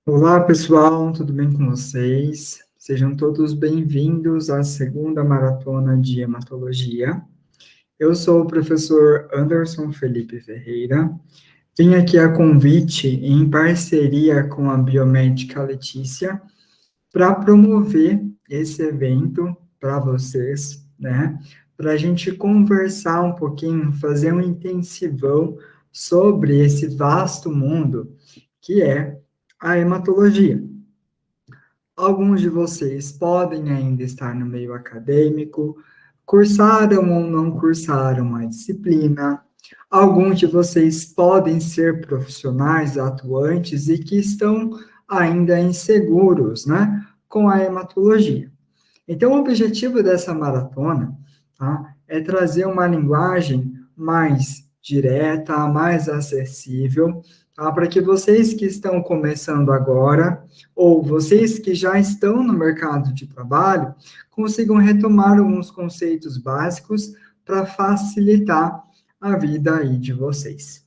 Olá, pessoal, tudo bem com vocês? Sejam todos bem-vindos à segunda maratona de hematologia. Eu sou o professor Anderson Felipe Ferreira. Vim aqui a convite em parceria com a biomédica Letícia para promover esse evento para vocês, né? Para a gente conversar um pouquinho, fazer um intensivão sobre esse vasto mundo que é a hematologia. Alguns de vocês podem ainda estar no meio acadêmico, cursaram ou não cursaram a disciplina. Alguns de vocês podem ser profissionais atuantes e que estão ainda inseguros, né, com a hematologia. Então, o objetivo dessa maratona, tá, é trazer uma linguagem mais direta, mais acessível, tá, para que vocês que estão começando agora, ou vocês que já estão no mercado de trabalho, consigam retomar alguns conceitos básicos para facilitar a vida aí de vocês.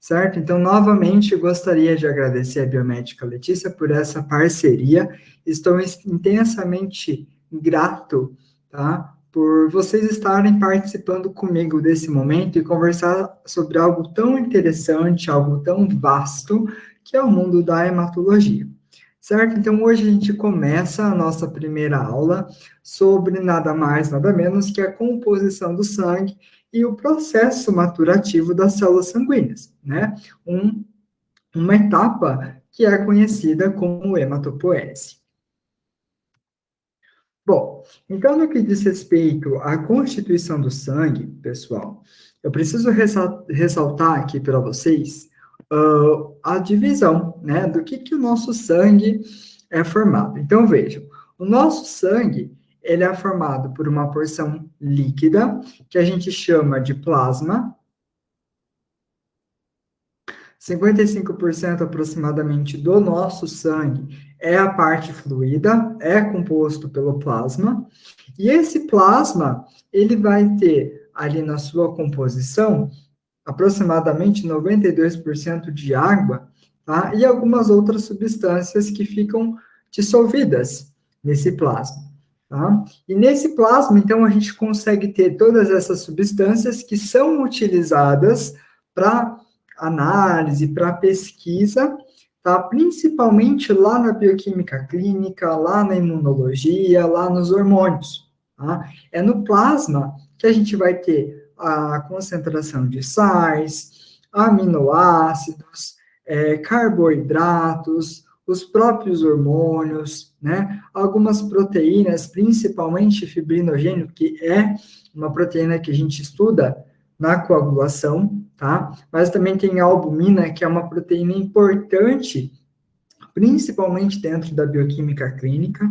Certo? Então, novamente, eu gostaria de agradecer a biomédica Letícia por essa parceria. Estou intensamente grato, tá? Por vocês estarem participando comigo desse momento e conversar sobre algo tão interessante, algo tão vasto, que é o mundo da hematologia. Certo? Então, hoje a gente começa a nossa primeira aula sobre nada mais, nada menos que a composição do sangue e o processo maturativo das células sanguíneas, né? Uma etapa que é conhecida como hematopoese. Bom, então, no que diz respeito à constituição do sangue, pessoal, eu preciso ressaltar aqui para vocês a divisão, né, do que o nosso sangue é formado. Então, vejam, o nosso sangue, ele é formado por uma porção líquida, que a gente chama de plasma, 55% aproximadamente do nosso sangue é a parte fluida, é composto pelo plasma, e esse plasma, ele vai ter ali na sua composição aproximadamente 92% de água, tá? E algumas outras substâncias que ficam dissolvidas nesse plasma, tá? E nesse plasma, então, a gente consegue ter todas essas substâncias que são utilizadas para análise, para pesquisa, tá? Principalmente lá na bioquímica clínica, lá na imunologia, lá nos hormônios, tá? É no plasma que a gente vai ter a concentração de sais, aminoácidos, carboidratos, os próprios hormônios, né? Algumas proteínas, principalmente fibrinogênio, que é uma proteína que a gente estuda na coagulação, tá? Mas também tem a albumina, que é uma proteína importante, principalmente dentro da bioquímica clínica,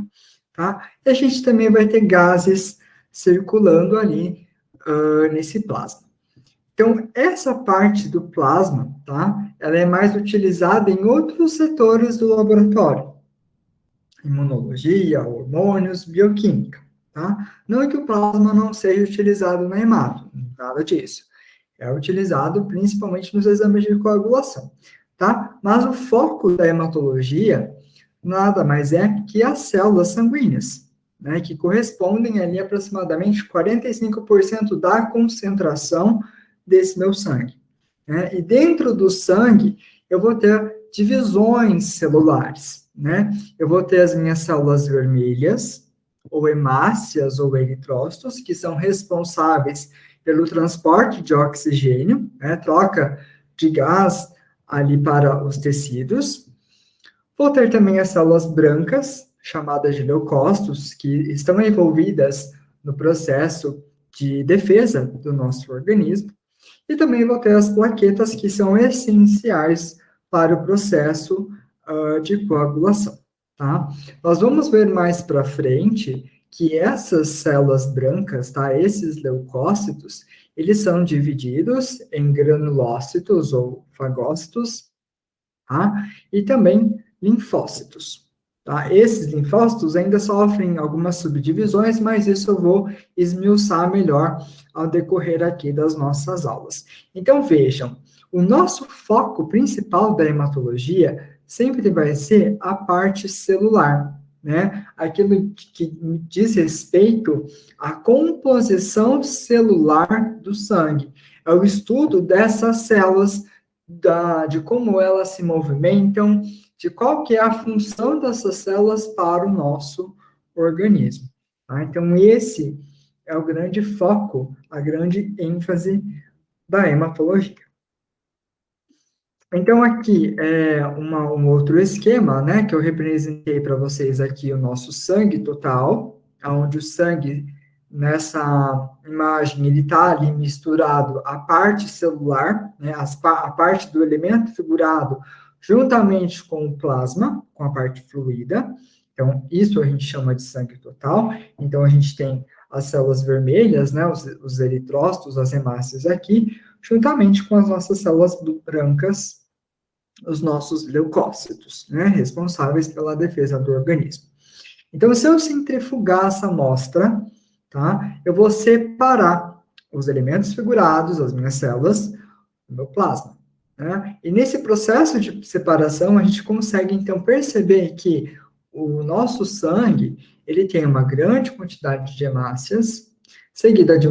tá? E a gente também vai ter gases circulando ali nesse plasma. Então, essa parte do plasma, tá? Ela é mais utilizada em outros setores do laboratório. Imunologia, hormônios, bioquímica, tá? Não é que o plasma não seja utilizado na hemato, nada disso. É utilizado principalmente nos exames de coagulação, tá? Mas o foco da hematologia nada mais é que as células sanguíneas, né? Que correspondem ali a aproximadamente 45% da concentração desse meu sangue, né? E dentro do sangue, eu vou ter divisões celulares, né? Eu vou ter as minhas células vermelhas, ou hemácias, ou eritrócitos, que são responsáveis pelo transporte de oxigênio, né? Troca de gás ali para os tecidos. Vou ter também as células brancas, chamadas de leucócitos, que estão envolvidas no processo de defesa do nosso organismo. E também vou ter as plaquetas, que são essenciais para o processo de coagulação, tá? Nós vamos ver mais para frente que essas células brancas, tá? Esses leucócitos, eles são divididos em granulócitos ou fagócitos, tá? E também linfócitos, tá? Esses linfócitos ainda sofrem algumas subdivisões, mas isso eu vou esmiuçar melhor ao decorrer aqui das nossas aulas. Então, vejam, o nosso foco principal da hematologia sempre vai ser a parte celular, né? Aquilo que diz respeito à composição celular do sangue. É o estudo dessas células, de como elas se movimentam, de qual que é a função dessas células para o nosso organismo. Tá? Então, esse é o grande foco, a grande ênfase da hematologia. Então, aqui é um outro esquema, né, que eu representei para vocês aqui o nosso sangue total, onde o sangue, nessa imagem, ele está ali misturado a parte celular, né, a parte do elemento figurado, juntamente com o plasma, com a parte fluida. Então, isso a gente chama de sangue total. Então, a gente tem as células vermelhas, né, os eritrócitos, as hemácias aqui, juntamente com as nossas células brancas, os nossos leucócitos, né, responsáveis pela defesa do organismo. Então, se eu centrifugar essa amostra, tá, eu vou separar os elementos figurados, as minhas células, do meu plasma. Né? E nesse processo de separação, a gente consegue, então, perceber que o nosso sangue, ele tem uma grande quantidade de hemácias, seguida de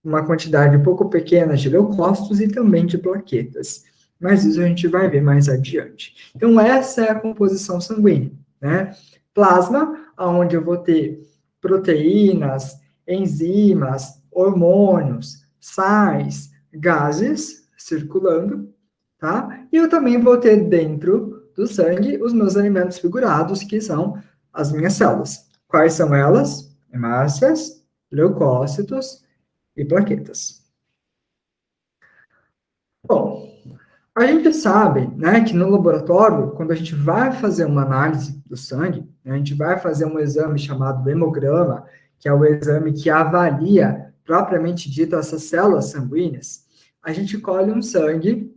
uma quantidade um pouco pequena de leucócitos e também de plaquetas. Mas isso a gente vai ver mais adiante. Então, essa é a composição sanguínea, né? Plasma, onde eu vou ter proteínas, enzimas, hormônios, sais, gases circulando, tá? E eu também vou ter dentro do sangue os meus alimentos figurados, que são as minhas células. Quais são elas? Hemácias, leucócitos e plaquetas. Bom, a gente sabe, né, que no laboratório, quando a gente vai fazer uma análise do sangue, né, a gente vai fazer um exame chamado hemograma, que é o exame que avalia, propriamente dito, essas células sanguíneas, a gente colhe um sangue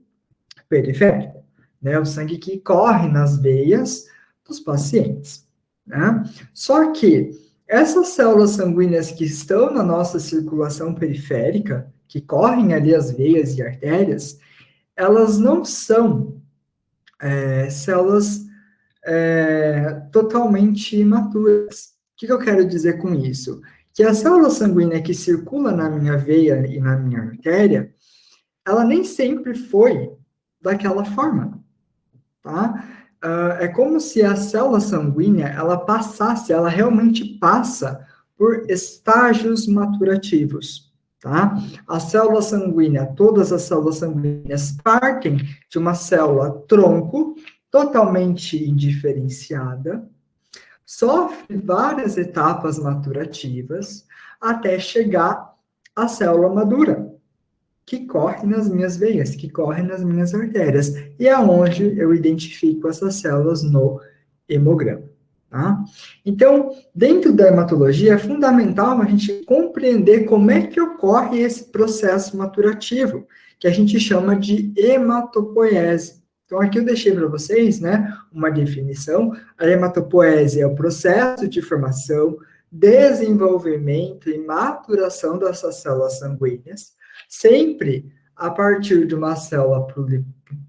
periférico, né, o sangue que corre nas veias dos pacientes, né? Só que essas células sanguíneas que estão na nossa circulação periférica, que correm ali as veias e artérias, elas não são células totalmente imaturas. O que eu quero dizer com isso? Que a célula sanguínea que circula na minha veia e na minha artéria, ela nem sempre foi daquela forma, tá? É como se a célula sanguínea, ela realmente passa por estágios maturativos, tá? A célula sanguínea, todas as células sanguíneas partem de uma célula tronco, totalmente indiferenciada, sofre várias etapas maturativas, até chegar à célula madura, que corre nas minhas veias, que corre nas minhas artérias, e é onde eu identifico essas células no hemograma. Tá? Então, dentro da hematologia, é fundamental a gente compreender como é que ocorre esse processo maturativo, que a gente chama de hematopoese. Então, aqui eu deixei para vocês, né, uma definição. A hematopoese é o processo de formação, desenvolvimento e maturação dessas células sanguíneas, sempre a partir de uma célula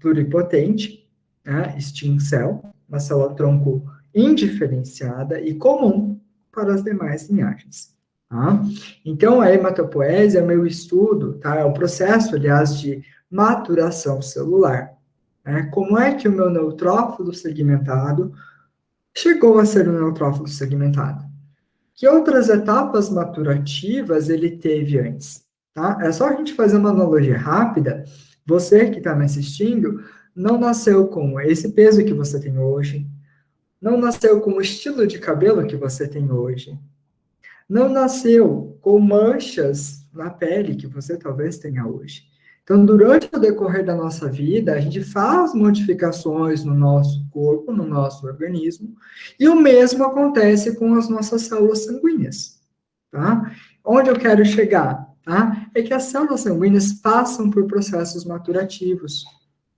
pluripotente, né, stem cell, uma célula tronco indiferenciada e comum para as demais linhagens. Tá? Então, a hematopoese é o meu estudo, tá? É o processo, aliás, de maturação celular. Né? Como é que o meu neutrófilo segmentado chegou a ser um neutrófilo segmentado? Que outras etapas maturativas ele teve antes? Tá? É só a gente fazer uma analogia rápida. Você que está me assistindo não nasceu com esse peso que você tem hoje, não nasceu com o estilo de cabelo que você tem hoje, não nasceu com manchas na pele que você talvez tenha hoje. Então, durante o decorrer da nossa vida, a gente faz modificações no nosso corpo, no nosso organismo, e o mesmo acontece com as nossas células sanguíneas, tá? Onde eu quero chegar, tá? É que as células sanguíneas passam por processos maturativos.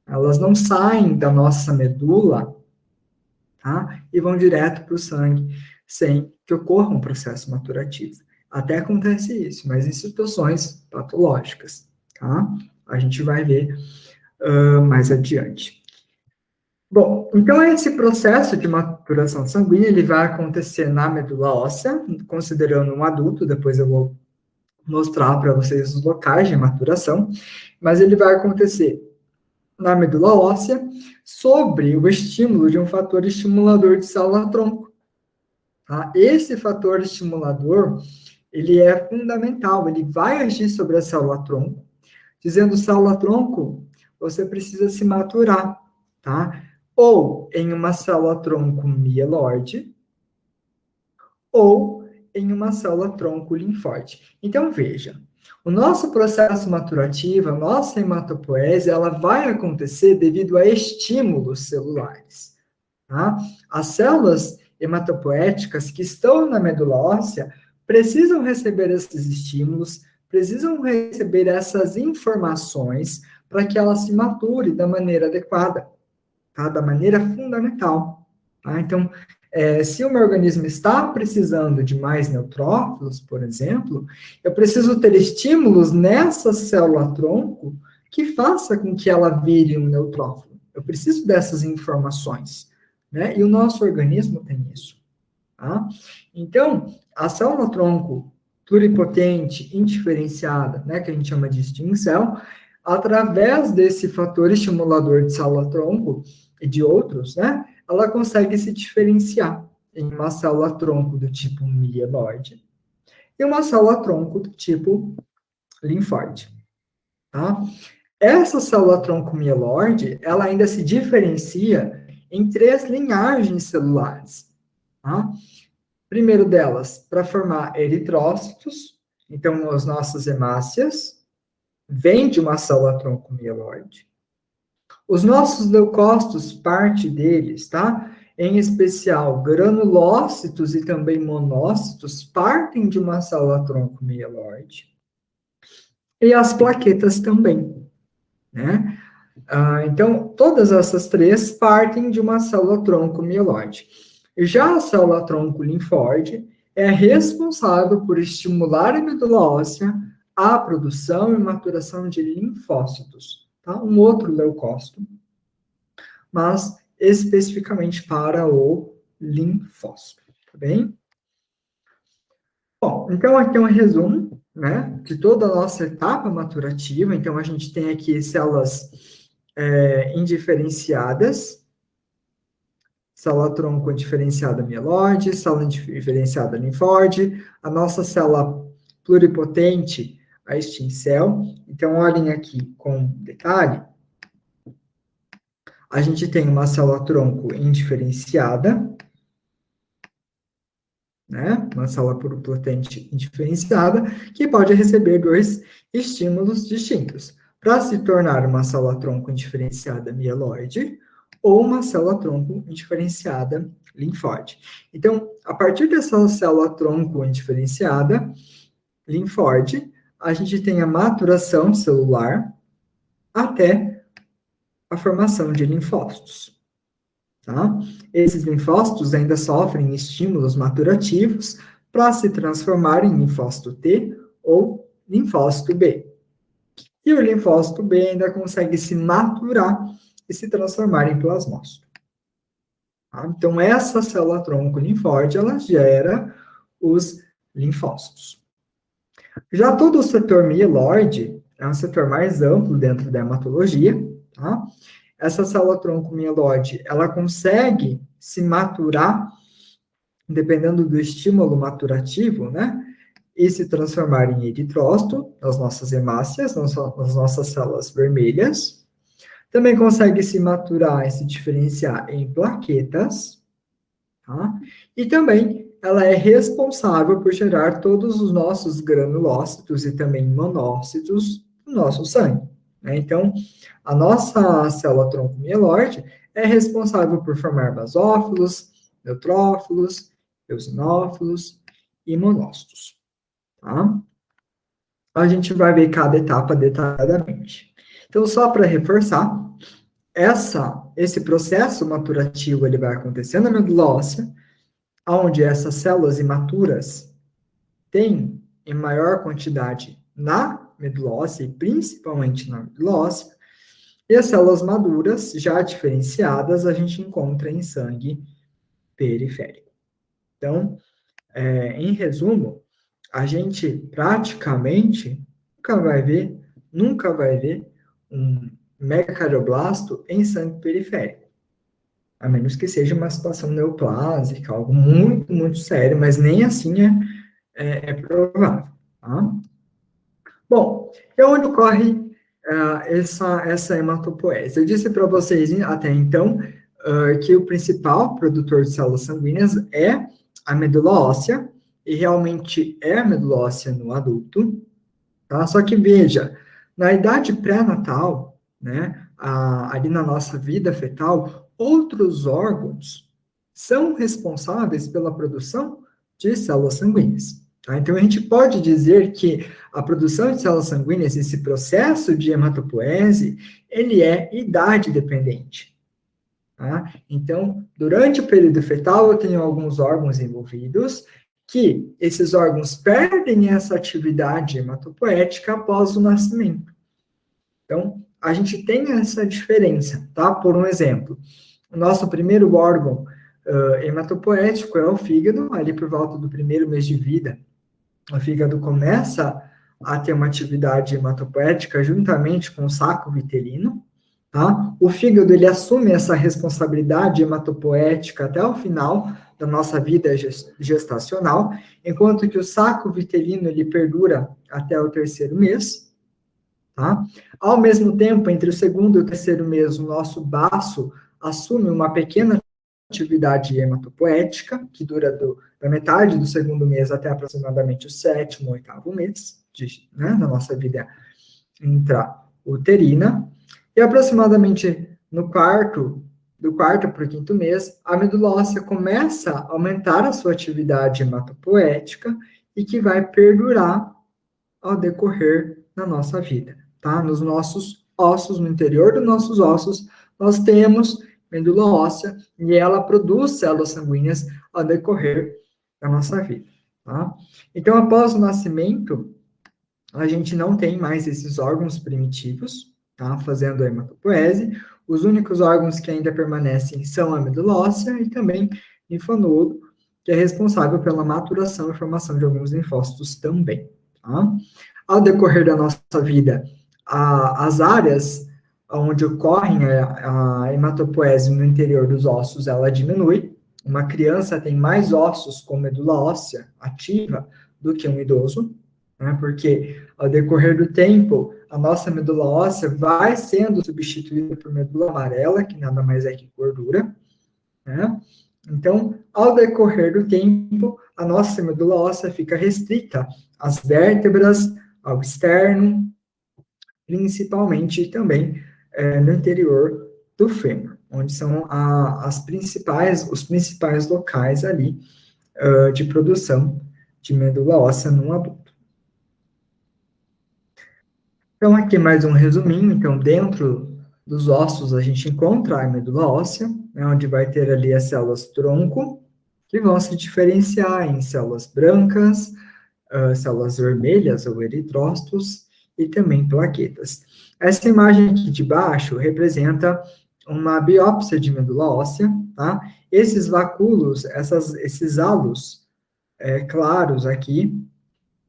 Elas não saem da nossa medula, tá? E vão direto para o sangue, sem que ocorra um processo maturativo. Até acontece isso, mas em situações patológicas, tá? A gente vai ver mais adiante. Bom, então esse processo de maturação sanguínea, ele vai acontecer na medula óssea, considerando um adulto, depois eu vou mostrar para vocês os locais de maturação, mas ele vai acontecer na medula óssea sobre o estímulo de um fator estimulador de célula-tronco. Tá? Esse fator estimulador, ele é fundamental, ele vai agir sobre a célula-tronco, dizendo célula-tronco, você precisa se maturar, tá? Ou em uma célula-tronco mieloide, ou em uma célula-tronco linfóide. Então, veja, o nosso processo maturativo, a nossa hematopoese, ela vai acontecer devido a estímulos celulares. Tá? As células hematopoéticas que estão na medula óssea precisam receber esses estímulos, precisam receber essas informações para que ela se mature da maneira adequada, tá? Da maneira fundamental. Tá? Então, se o meu organismo está precisando de mais neutrófilos, por exemplo, eu preciso ter estímulos nessa célula-tronco que faça com que ela vire um neutrófilo. Eu preciso dessas informações, né? E o nosso organismo tem isso, tá? Então, a célula-tronco pluripotente, indiferenciada, né, que a gente chama de stem cell, através desse fator estimulador de célula-tronco e de outros, né, ela consegue se diferenciar em uma célula-tronco do tipo mieloide e uma célula-tronco do tipo linfóide, tá? Essa célula-tronco mieloide, ela ainda se diferencia em 3 linhagens celulares, tá? Primeiro delas, para formar eritrócitos, então as nossas hemácias, vêm de uma célula-tronco mieloide. Os nossos leucócitos, parte deles, tá? Em especial, granulócitos e também monócitos, partem de uma célula-tronco mieloide. E as plaquetas também, né? Então, todas essas 3 partem de uma célula-tronco mieloide. Já a célula-tronco linfóide é responsável por estimular a medula óssea a produção e maturação de linfócitos, tá? Um outro leucócito, mas especificamente para o linfócito, tá bem? Bom, então aqui é um resumo, né, de toda a nossa etapa maturativa. Então, a gente tem aqui células indiferenciadas, célula-tronco indiferenciada mieloide, célula indiferenciada linfóide, a nossa célula pluripotente, a stem cell. Então, olhem aqui com detalhe, a gente tem uma célula-tronco indiferenciada, né? Uma célula pluripotente indiferenciada, que pode receber 2 estímulos distintos, para se tornar uma célula-tronco indiferenciada mieloide ou uma célula-tronco indiferenciada linfóide. Então, a partir dessa célula-tronco indiferenciada linfóide, a gente tem a maturação celular até a formação de linfócitos. Tá? Esses linfócitos ainda sofrem estímulos maturativos para se transformar em linfócito T ou linfócito B. E o linfócito B ainda consegue se maturar e se transformar em plasmócito. Tá? Então, essa célula-tronco linfóide, ela gera os linfócitos. Já todo o setor mieloide é um setor mais amplo dentro da hematologia, tá? Essa célula-tronco mieloide, ela consegue se maturar, dependendo do estímulo maturativo, né? E se transformar em eritrócito, nas nossas hemácias, nas nossas células vermelhas. Também consegue se maturar e se diferenciar em plaquetas, tá? E também ela é responsável por gerar todos os nossos granulócitos e também monócitos no nosso sangue, né? Então, a nossa célula-tronco mieloide é responsável por formar basófilos, neutrófilos, eosinófilos e monócitos, tá? A gente vai ver cada etapa detalhadamente. Então, só para reforçar, esse processo maturativo ele vai acontecer na medula óssea, onde essas células imaturas têm em maior quantidade na medula óssea, e principalmente na medula óssea. E as células maduras, já diferenciadas, a gente encontra em sangue periférico. Então, em resumo, a gente praticamente nunca vai ver um megacardioblasto em sangue periférico. A menos que seja uma situação neoplásica, algo muito, muito sério, mas nem assim é provável. Tá? Bom, e onde ocorre essa hematopoese? Eu disse para vocês até então que o principal produtor de células sanguíneas é a medula óssea, e realmente é a medula óssea no adulto, tá? Só que veja, na idade pré-natal, né, ali na nossa vida fetal, outros órgãos são responsáveis pela produção de células sanguíneas. Tá? Então, a gente pode dizer que a produção de células sanguíneas, esse processo de hematopoese, ele é idade dependente. Tá? Então, durante o período fetal, eu tenho alguns órgãos envolvidos, que esses órgãos perdem essa atividade hematopoética após o nascimento. Então, a gente tem essa diferença, tá? Por um exemplo, o nosso primeiro órgão hematopoético é o fígado, ali por volta do primeiro mês de vida. O fígado começa a ter uma atividade hematopoética juntamente com o saco vitelino, tá? O fígado, ele assume essa responsabilidade hematopoética até o final da nossa vida gestacional, enquanto que o saco vitelino, ele perdura até o terceiro mês, tá? Ao mesmo tempo, entre o segundo e o terceiro mês, o nosso baço assume uma pequena atividade hematopoética, que dura da metade do segundo mês até aproximadamente o sétimo, oitavo mês, na nossa vida intrauterina, e aproximadamente do quarto para o quinto mês, a medula óssea começa a aumentar a sua atividade hematopoética e que vai perdurar ao decorrer da nossa vida, tá? Nos nossos ossos, no interior dos nossos ossos, nós temos medula óssea e ela produz células sanguíneas ao decorrer da nossa vida, tá? Então, após o nascimento, a gente não tem mais esses órgãos primitivos, tá? Fazendo a hematopoese. Os únicos órgãos que ainda permanecem são a medula óssea e também linfonodo, que é responsável pela maturação e formação de alguns linfócitos também, tá? Ao decorrer da nossa vida, as áreas onde ocorrem a hematopoese no interior dos ossos, ela diminui. Uma criança tem mais ossos com medula óssea ativa do que um idoso, né? Porque ao decorrer do tempo, a nossa medula óssea vai sendo substituída por medula amarela, que nada mais é que gordura, né? Então, ao decorrer do tempo, a nossa medula óssea fica restrita às vértebras, ao externo, principalmente também no interior do fêmur, onde são os principais locais ali de produção de medula óssea no adulto. Então, aqui mais um resuminho. Então, dentro dos ossos, a gente encontra a medula óssea, né, onde vai ter ali as células tronco, que vão se diferenciar em células brancas, células vermelhas ou eritrócitos, e também plaquetas. Essa imagem aqui de baixo representa uma biópsia de medula óssea, tá? Esses vacúolos, esses halos claros aqui,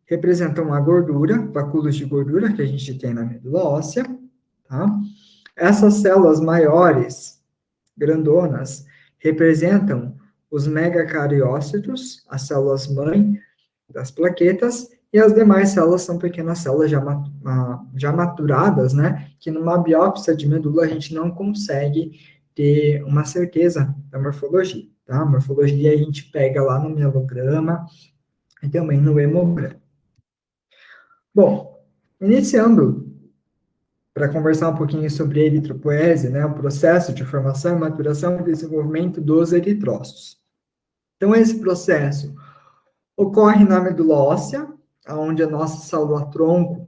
representam a gordura, vacúolos de gordura que a gente tem na medula óssea, tá? Essas células maiores, grandonas, representam os megacariócitos, as células-mãe das plaquetas, e as demais células são pequenas células já maturadas, né? Que numa biópsia de medula a gente não consegue ter uma certeza da morfologia, tá? A morfologia a gente pega lá no mielograma e também no hemograma. Bom, iniciando para conversar um pouquinho sobre a eritropoese, né, o processo de formação, maturação e desenvolvimento dos eritrócitos. Então, esse processo ocorre na medula óssea, onde a nossa célula-tronco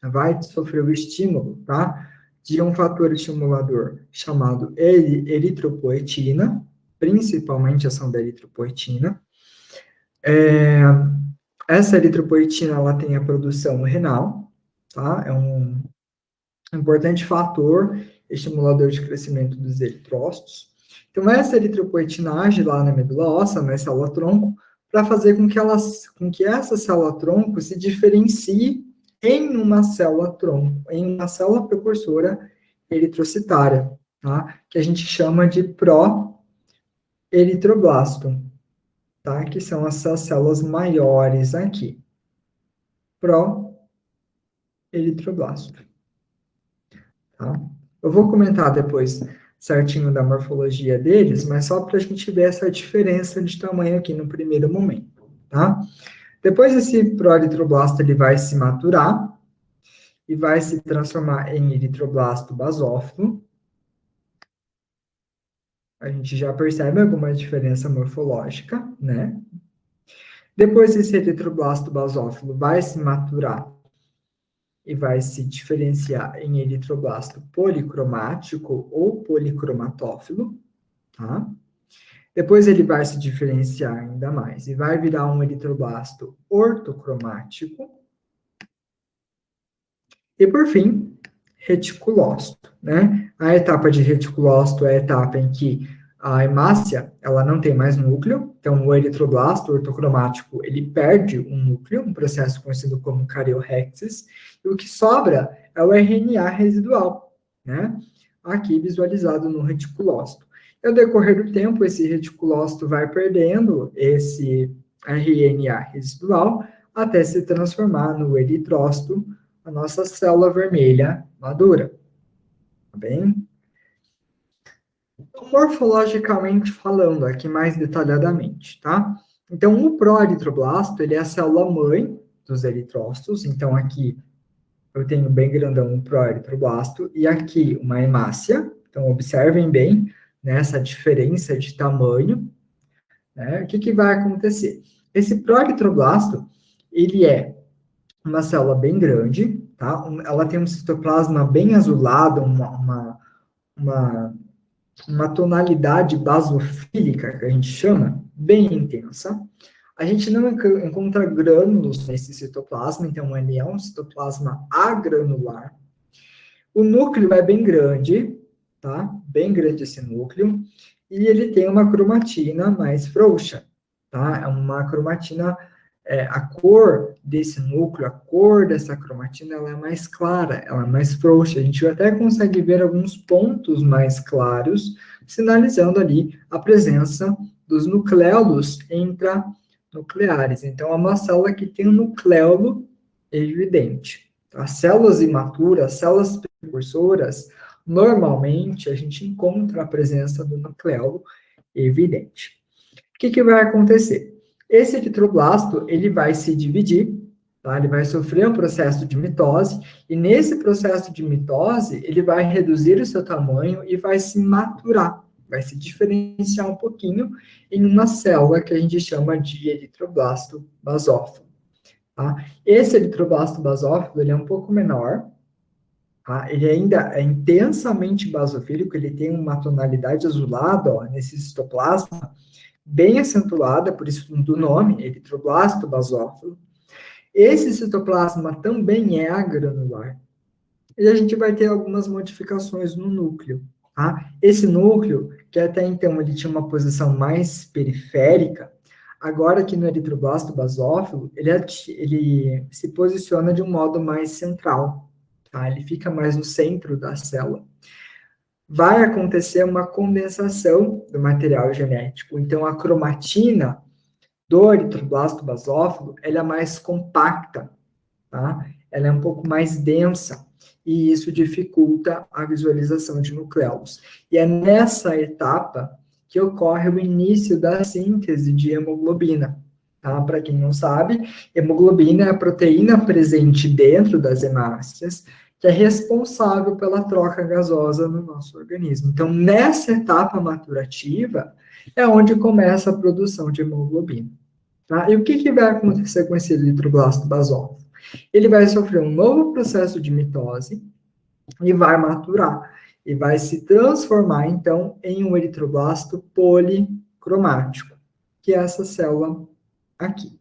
vai sofrer o estímulo, tá, de um fator estimulador chamado eritropoetina, principalmente a ação da eritropoetina. Essa eritropoetina, ela tem a produção renal, tá, um importante fator estimulador de crescimento dos eritrócitos. Então, essa eritropoetinase lá na medula óssea, na célula-tronco, para fazer com que essa célula-tronco se diferencie em uma célula-tronco, em uma célula precursora eritrocitária, tá? Que a gente chama de pró-eritroblasto, tá? Que são essas células maiores aqui. Pró-eritroblasto, tá? Eu vou comentar depois certinho da morfologia deles, mas só para a gente ver essa diferença de tamanho aqui no primeiro momento, tá? Depois esse pró-eritroblasto ele vai se maturar e vai se transformar em eritroblasto basófilo. A gente já percebe alguma diferença morfológica, né? Depois esse eritroblasto basófilo vai se maturar e vai se diferenciar em eritroblasto policromático ou policromatófilo, tá? Depois ele vai se diferenciar ainda mais e vai virar um eritroblasto ortocromático. E por fim, reticulócito, né? A etapa de reticulócito é a etapa em que a hemácia, ela não tem mais núcleo, então o eritroblasto ortocromático, ele perde um núcleo, um processo conhecido como cariorrexis, e o que sobra é o RNA residual, né? Aqui visualizado no reticulócito. E ao decorrer do tempo, esse reticulócito vai perdendo esse RNA residual até se transformar no eritrócito, a nossa célula vermelha madura, tá bem? Morfologicamente falando, aqui mais detalhadamente, tá? Então, o proeritroblasto, ele é a célula-mãe dos eritrócitos, então aqui eu tenho bem grandão um proeritroblasto, e aqui uma hemácia, então observem bem, né, essa diferença de tamanho, né? O que vai acontecer? Esse proeritroblasto, ele é uma célula bem grande, tá? Ela tem um citoplasma bem azulado, uma, uma tonalidade basofílica, que a gente chama, bem intensa. A gente não encontra grânulos nesse citoplasma, então ele é um citoplasma agranular. O núcleo é bem grande, tá? Bem grande esse núcleo. E ele tem uma cromatina mais frouxa, tá? É uma cromatina, a cor desse núcleo, a cor dessa cromatina, ela é mais clara, ela é mais frouxa. A gente até consegue ver alguns pontos mais claros, sinalizando ali a presença dos nucleolos intranucleares. Então, é uma célula que tem um nucleolo evidente. As células imaturas, células precursoras, normalmente a gente encontra a presença do nucleolo evidente. O que vai acontecer? Esse eritroblasto, ele vai se dividir, tá? Ele vai sofrer um processo de mitose, e nesse processo de mitose, ele vai reduzir o seu tamanho e vai se maturar, vai se diferenciar um pouquinho em uma célula que a gente chama de eritroblasto basófilo. Tá? Esse eritroblasto basófilo, ele é um pouco menor, tá? Ele ainda é intensamente basofílico, ele tem uma tonalidade azulada, ó, nesse citoplasma, bem acentuada, por isso do nome, eritroblasto basófilo. Esse citoplasma também é agranular. E a gente vai ter algumas modificações no núcleo, tá? Esse núcleo, que até então ele tinha uma posição mais periférica, agora aqui no eritroblasto basófilo, ele se posiciona de um modo mais central, tá? Ele fica mais no centro da célula. Vai acontecer uma condensação do material genético. Então, a cromatina do eritroblasto basófilo, ela é mais compacta, tá? Ela é um pouco mais densa, e isso dificulta a visualização de nucleolos. E é nessa etapa que ocorre o início da síntese de hemoglobina. Tá? Para quem não sabe, hemoglobina é a proteína presente dentro das hemácias, que é responsável pela troca gasosa no nosso organismo. Então, nessa etapa maturativa, é onde começa a produção de hemoglobina. Tá? E o que vai acontecer com esse eritroblasto basófilo? Ele vai sofrer um novo processo de mitose e vai maturar. E vai se transformar, então, em um eritroblasto policromático, que é essa célula aqui.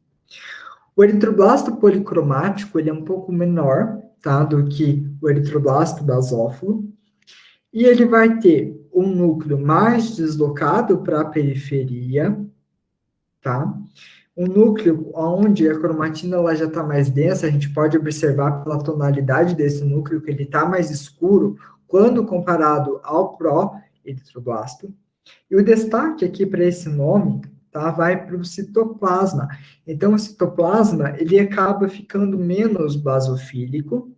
O eritroblasto policromático, ele é um pouco menor, tá, do que o eritroblasto basófilo, e ele vai ter um núcleo mais deslocado para a periferia, tá? Um núcleo onde a cromatina ela já está mais densa, a gente pode observar pela tonalidade desse núcleo que ele está mais escuro quando comparado ao pró-eritroblasto. E o destaque aqui para esse nome, tá, vai para o citoplasma. Então, o citoplasma, ele acaba ficando menos basofílico,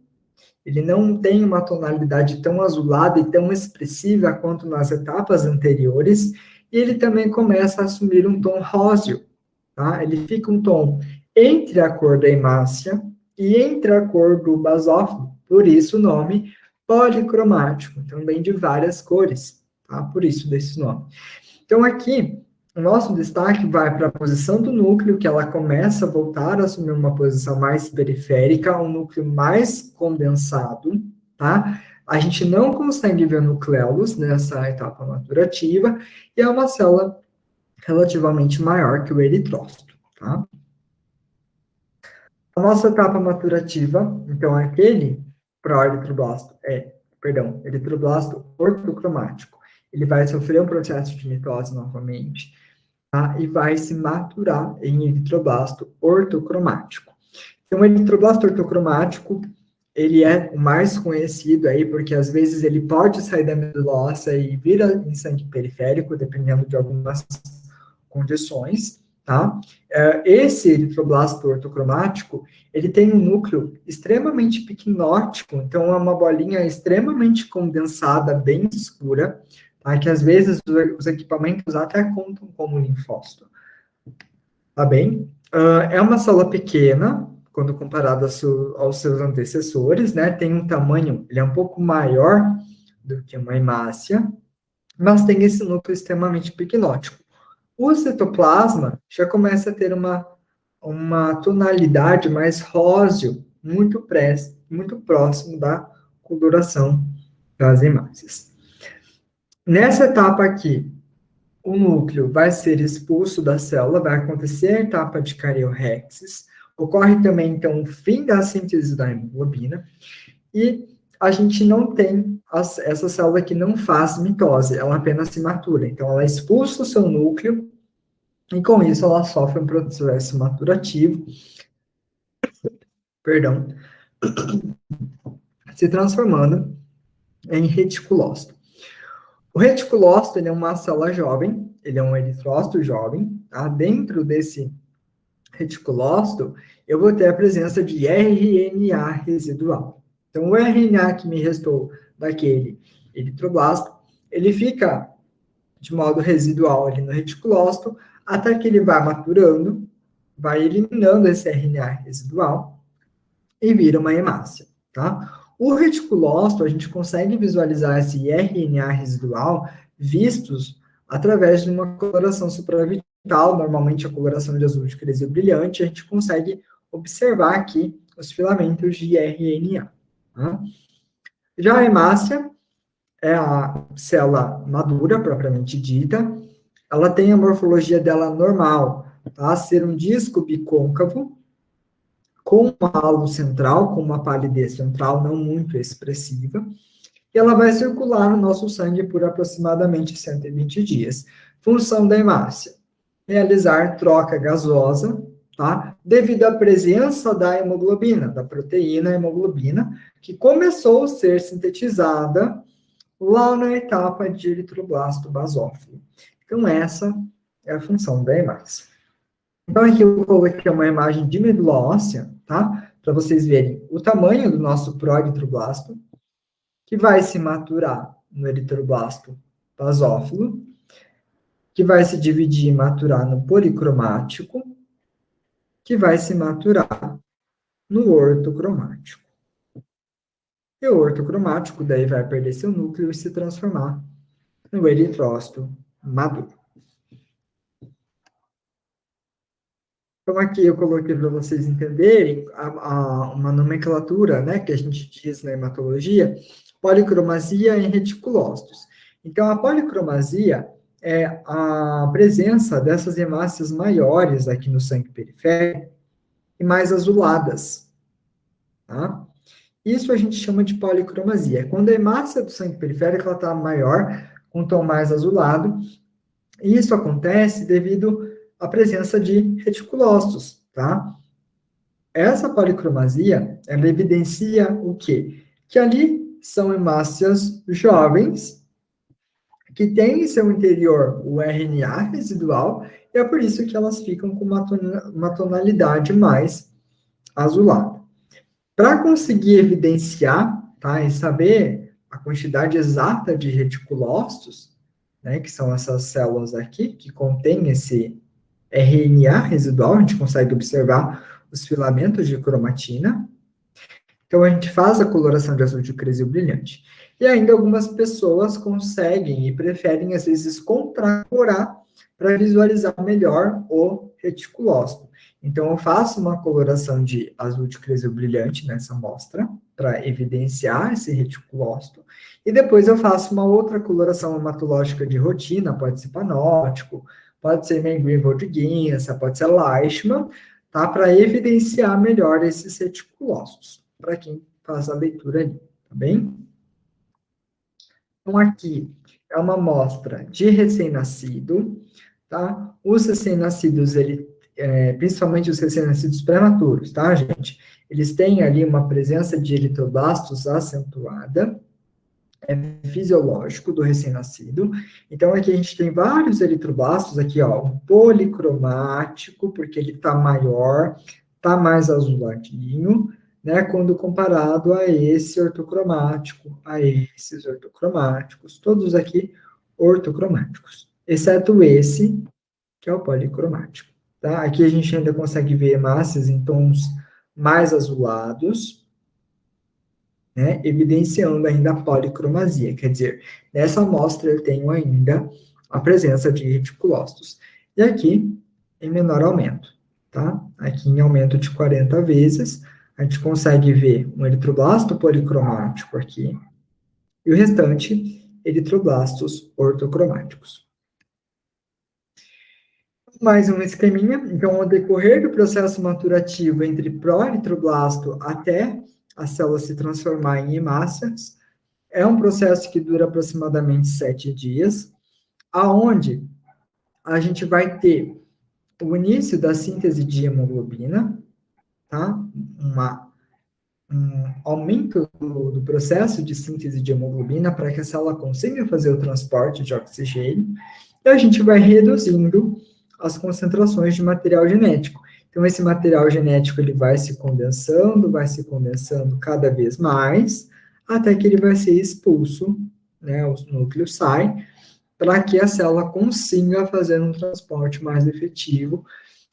ele não tem uma tonalidade tão azulada e tão expressiva quanto nas etapas anteriores, e ele também começa a assumir um tom róseo, tá? Ele fica um tom entre a cor da hemácia e entre a cor do basófilo, por isso o nome policromático, também de várias cores, tá? Por isso desse nome. Então aqui, o nosso destaque vai para a posição do núcleo, que ela começa a voltar a assumir uma posição mais periférica, um núcleo mais condensado, tá? A gente não consegue ver nucleolos nessa etapa maturativa, e é uma célula relativamente maior que o eritrócito, tá? A nossa etapa maturativa, então, é aquele proeritroblasto, eritroblasto ortocromático. Ele vai sofrer um processo de mitose novamente, tá? E vai se maturar em eritroblasto ortocromático. Então, o eritroblasto ortocromático, ele é o mais conhecido aí, porque às vezes ele pode sair da medula óssea e vira em sangue periférico, dependendo de algumas condições, tá? Esse eritroblasto ortocromático, ele tem um núcleo extremamente picnótico, então é uma bolinha extremamente condensada, bem escura, tá? Que às vezes os equipamentos até contam como linfócito, tá bem? É uma célula pequena, quando comparada aos seus antecessores, né? Tem um tamanho, ele é um pouco maior do que uma hemácia, mas tem esse núcleo extremamente picnótico. O citoplasma já começa a ter uma tonalidade mais róseo, muito próximo da coloração das hemácias. Nessa etapa aqui, o núcleo vai ser expulso da célula, vai acontecer a etapa de cariorrexis, ocorre também, então, o fim da síntese da hemoglobina, e a gente não tem essa célula que não faz mitose, ela apenas se matura. Então, ela expulsa o seu núcleo, e com isso ela sofre um processo maturativo, perdão, se transformando em reticulócito. O reticulócito, ele é uma célula jovem, ele é um eritrócito jovem, tá? Dentro desse reticulócito, eu vou ter a presença de RNA residual. Então, o RNA que me restou daquele eritroblasto, ele fica de modo residual ali no reticulócito, até que ele vai maturando, vai eliminando esse RNA residual e vira uma hemácia, tá? O reticulócito, a gente consegue visualizar esse RNA residual vistos através de uma coloração supravital, normalmente a coloração de azul de cristal brilhante, a gente consegue observar aqui os filamentos de RNA. Tá? Já a hemácia é a célula madura, propriamente dita, ela tem a morfologia dela normal, tá? Ser um disco bicôncavo, com uma halo central, com uma palidez central não muito expressiva, e ela vai circular no nosso sangue por aproximadamente 120 dias. Função da hemácia: realizar troca gasosa, tá? Devido à presença da hemoglobina, da proteína hemoglobina, que começou a ser sintetizada lá na etapa de eritroblasto basófilo. Então, essa é a função da hemácia. Então, aqui eu coloquei uma imagem de medula óssea, tá? Para vocês verem o tamanho do nosso proeritroblasto, que vai se maturar no eritroblasto basófilo, que vai se dividir e maturar no policromático, que vai se maturar no ortocromático. E o ortocromático daí vai perder seu núcleo e se transformar no eritrócito maduro. Então, aqui eu coloquei para vocês entenderem uma nomenclatura, né, que a gente diz na hematologia, policromasia em reticulócitos. Então, a policromasia é a presença dessas hemácias maiores aqui no sangue periférico e mais azuladas, tá? Isso a gente chama de policromasia. Quando a hemácia do sangue periférico está maior, com um tom mais azulado, e isso acontece devido à presença de reticulócitos, tá? Essa policromasia, ela evidencia o quê? Que ali são hemácias jovens, que têm em seu interior o RNA residual, e é por isso que elas ficam com uma tonalidade mais azulada. Para conseguir evidenciar, tá, e saber a quantidade exata de reticulócitos, né, que são essas células aqui, que contêm esse RNA residual, a gente consegue observar os filamentos de cromatina. Então, a gente faz a coloração de azul de cristal brilhante. E ainda algumas pessoas conseguem e preferem, às vezes, contracorar para visualizar melhor o reticulócito. Então, eu faço uma coloração de azul de cristal brilhante nessa amostra, para evidenciar esse reticulócito, e depois eu faço uma outra coloração hematológica de rotina, pode ser panótico, pode ser Mengrivel de Guinça, pode ser Leishman, tá? Para evidenciar melhor esses reticulócitos, para quem faz a leitura ali, tá bem? Então, aqui é uma amostra de recém-nascido, tá? Os recém-nascidos, principalmente os recém-nascidos prematuros, tá, gente? Eles têm ali uma presença de eritroblastos acentuada, fisiológico do recém-nascido. Então, aqui a gente tem vários eritroblastos, aqui, ó, um policromático, porque ele está maior, está mais azuladinho, né, quando comparado a esse ortocromático, a esses ortocromáticos, todos aqui ortocromáticos, exceto esse, que é o policromático, tá? Aqui a gente ainda consegue ver hemácias em tons mais azulados, né, evidenciando ainda a policromasia, quer dizer, nessa amostra eu tenho ainda a presença de reticulócitos. E aqui, em menor aumento, tá? Aqui em aumento de 40 vezes, a gente consegue ver um eritroblasto policromático aqui, e o restante, eritroblastos ortocromáticos. Mais um esqueminha, então, ao decorrer do processo maturativo entre pró-eritroblasto até a célula se transformar em hemácias, é um processo que dura aproximadamente 7 dias, aonde a gente vai ter o início da síntese de hemoglobina, tá? Um aumento do processo de síntese de hemoglobina para que a célula consiga fazer o transporte de oxigênio, e a gente vai reduzindo as concentrações de material genético. Então, esse material genético ele vai se condensando cada vez mais, até que ele vai ser expulso, né, o núcleo sai, para que a célula consiga fazer um transporte mais efetivo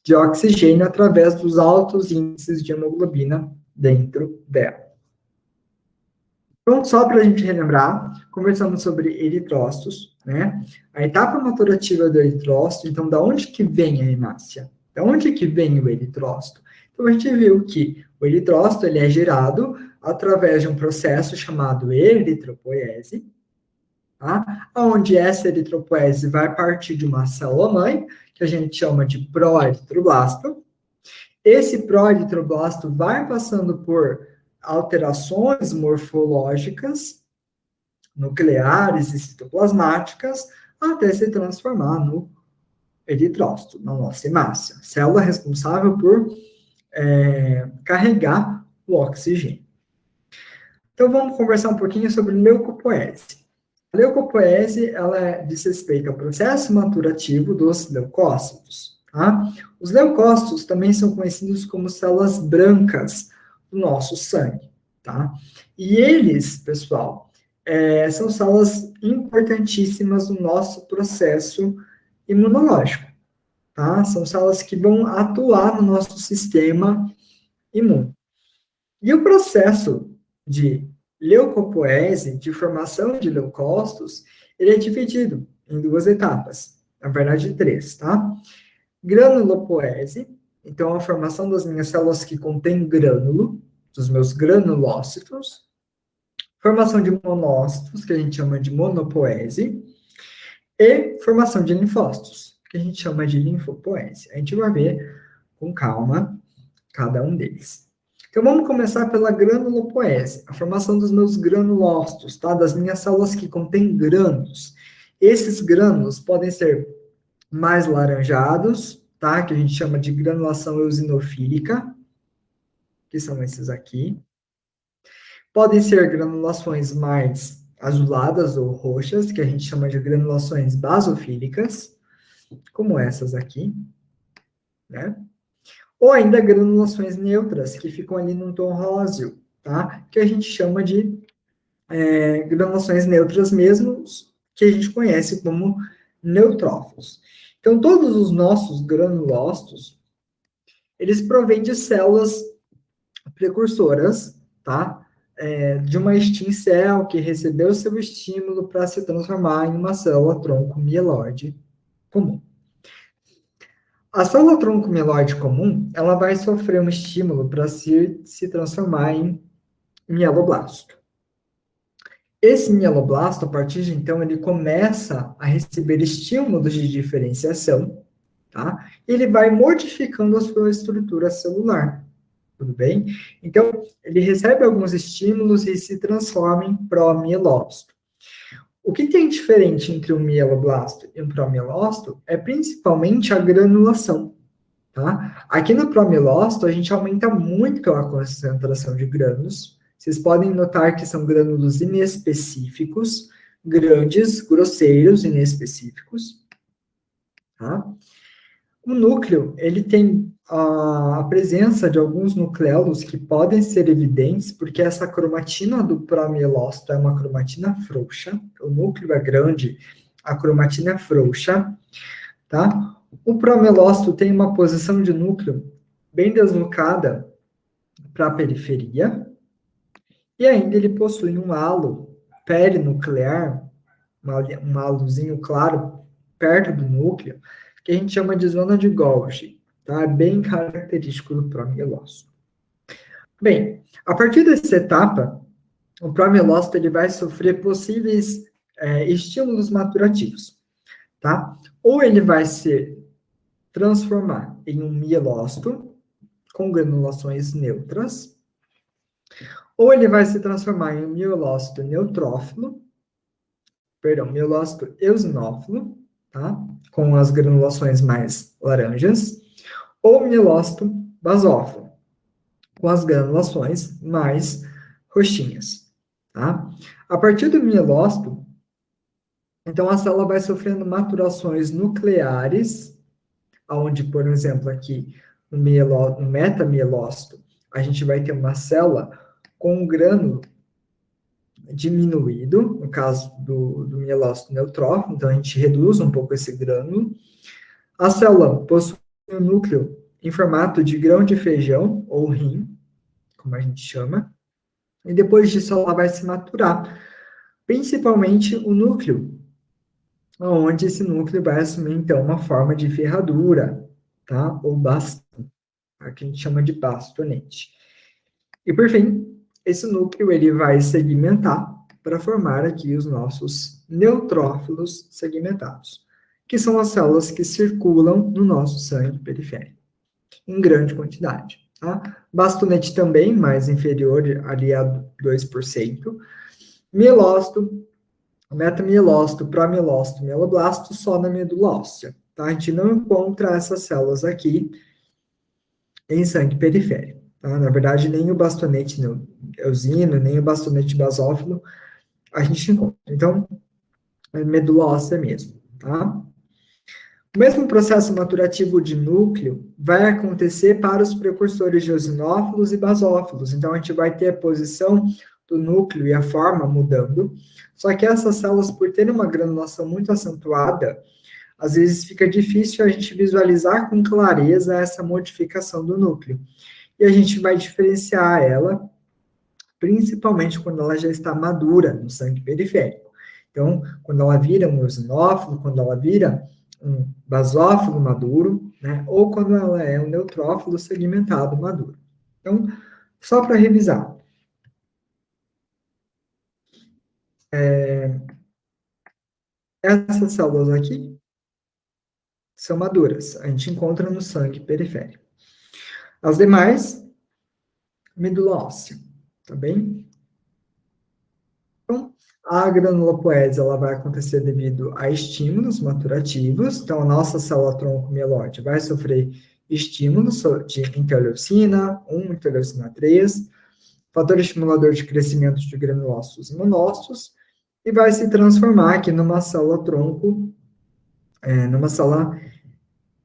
de oxigênio através dos altos índices de hemoglobina dentro dela. Então, só para a gente relembrar, conversamos sobre eritrócitos, né? A etapa maturativa do eritrócito, então, da onde que vem a hemácia? Da onde que vem o eritrócito? Então, a gente viu que o eritrócito, ele é gerado através de um processo chamado eritropoiese, tá? Onde essa eritropoiese vai partir de uma célula-mãe, que a gente chama de proeritroblasto. Esse proeritroblasto vai passando por alterações morfológicas, nucleares e citoplasmáticas, até se transformar no eritrócito, na nossa hemácia, célula responsável por carregar o oxigênio. Então, vamos conversar um pouquinho sobre leucopoese. A leucopoese, ela diz respeito ao processo maturativo dos leucócitos, tá? Os leucócitos também são conhecidos como células brancas do nosso sangue, tá? E eles, pessoal, são células importantíssimas no nosso processo imunológico, tá? São células que vão atuar no nosso sistema imune. E o processo de leucopoese, de formação de leucócitos, ele é dividido em duas etapas, na verdade três, tá? Granulopoese, então a formação das minhas células que contêm grânulo, dos meus granulócitos, formação de monócitos, que a gente chama de monopoese, e formação de linfócitos, que a gente chama de linfopoese. A gente vai ver com calma cada um deles. Então, vamos começar pela granulopoese, a formação dos meus granulócitos, tá? Das minhas células que contêm grânulos. Esses grânulos podem ser mais laranjados, tá? Que a gente chama de granulação eosinofílica, que são esses aqui. Podem ser granulações mais azuladas ou roxas, que a gente chama de granulações basofílicas, como essas aqui, né? Ou ainda granulações neutras, que ficam ali num tom róseo, tá? Que a gente chama de granulações neutras mesmo, que a gente conhece como neutrófilos. Então, todos os nossos granulócitos, eles provêm de células precursoras, tá? De uma stem cell que recebeu seu estímulo para se transformar em uma célula tronco mieloide comum. A célula tronco mieloide comum, ela vai sofrer um estímulo para se transformar em mieloblasto. Esse mieloblasto, a partir de então, ele começa a receber estímulos de diferenciação, tá? Ele vai modificando a sua estrutura celular, tudo bem? Então, ele recebe alguns estímulos e se transforma em promielócito. O que tem diferente entre um mieloblasto e um promielócito é principalmente a granulação, tá? Aqui no promielócito, a gente aumenta muito a concentração de grânulos. Vocês podem notar que são grânulos inespecíficos, grandes, grosseiros, inespecíficos, tá? O núcleo, ele tem a presença de alguns nucleolos que podem ser evidentes, porque essa cromatina do promielócito é uma cromatina frouxa, o núcleo é grande, a cromatina é frouxa, tá? O promielócito tem uma posição de núcleo bem deslocada para a periferia, e ainda ele possui um halo perinuclear, um halozinho claro perto do núcleo, que a gente chama de zona de Golgi, tá? Bem característico do promielócito. Bem, a partir dessa etapa, o promielócito ele vai sofrer possíveis estímulos maturativos, tá? Ou ele vai se transformar em um mielócito com granulações neutras, ou ele vai se transformar em um mielócito neutrófilo, mielócito eosinófilo, tá? Com as granulações mais laranjas, ou mielócito basófilo, com as granulações mais roxinhas, tá? A partir do mielócito, então a célula vai sofrendo maturações nucleares, onde, por exemplo, aqui no metamielócito, a gente vai ter uma célula com um grânulo diminuído, no caso do mielócito neutrófilo, então a gente reduz um pouco esse grânulo. A célula possui um núcleo em formato de grão de feijão, ou rim, como a gente chama, e depois disso ela vai se maturar, principalmente o núcleo, onde esse núcleo vai assumir, então, uma forma de ferradura, tá? Ou bastão, que a gente chama de bastonete. E, por fim, esse núcleo ele vai segmentar para formar aqui os nossos neutrófilos segmentados, que são as células que circulam no nosso sangue periférico, em grande quantidade. Tá? Bastonete também, mais inferior ali a 2%. Mielócito, metamielócito, promielócito, mieloblasto, só na medula óssea. Tá? A gente não encontra essas células aqui em sangue periférico. Tá? Na verdade, nem o bastonete eosino, nem o bastonete basófilo a gente encontra. Então, é medula óssea mesmo. Tá? O mesmo processo maturativo de núcleo vai acontecer para os precursores de eosinófilos e basófilos. Então, a gente vai ter a posição do núcleo e a forma mudando. Só que essas células, por terem uma granulação muito acentuada, às vezes fica difícil a gente visualizar com clareza essa modificação do núcleo. E a gente vai diferenciar ela, principalmente quando ela já está madura no sangue periférico. Então, quando ela vira um eosinófilo, quando ela vira um basófilo maduro, né, ou quando ela é um neutrófilo segmentado maduro. Então, só para revisar. Essas células aqui são maduras, a gente encontra no sangue periférico. As demais medula óssea, tá bem? Então, a granulopoese ela vai acontecer devido a estímulos maturativos. Então, a nossa célula-tronco mieloide vai sofrer estímulos de interleucina 1, interleucina 3, fator estimulador de crescimento de granulócitos e monócitos, e vai se transformar aqui numa célula-tronco, numa célula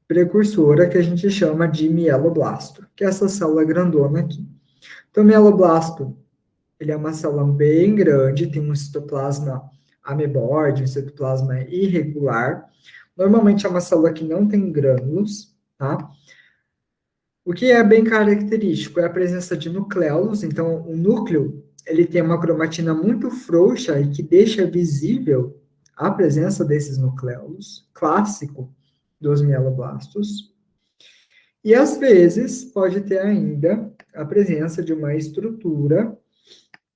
precursora que a gente chama de mieloblasto, que é essa célula grandona aqui. Então, o mieloblasto, ele é uma célula bem grande, tem um citoplasma ameboide, um citoplasma irregular. Normalmente é uma célula que não tem grânulos, tá? O que é bem característico é a presença de nucleolos, então o núcleo, ele tem uma cromatina muito frouxa e que deixa visível a presença desses nucleolos, clássico dos mieloblastos. E às vezes pode ter ainda a presença de uma estrutura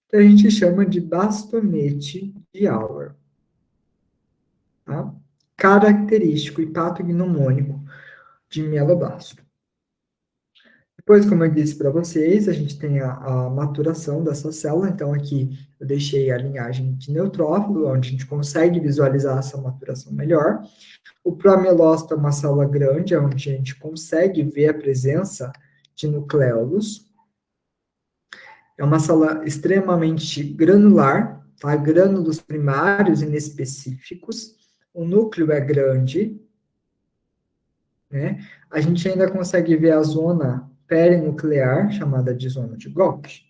que a gente chama de bastonete de Auer, tá? Característico e patognomônico de mieloblasto. Depois, como eu disse para vocês, a gente tem a maturação dessa célula, então aqui eu deixei a linhagem de neutrófilo, onde a gente consegue visualizar essa maturação melhor. O proamelócito é uma célula grande, onde a gente consegue ver a presença de nucleolos. É uma célula extremamente granular, tá? Grânulos primários inespecíficos. O núcleo é grande, né? A gente ainda consegue ver a zona perinuclear, chamada de zona de Golgi.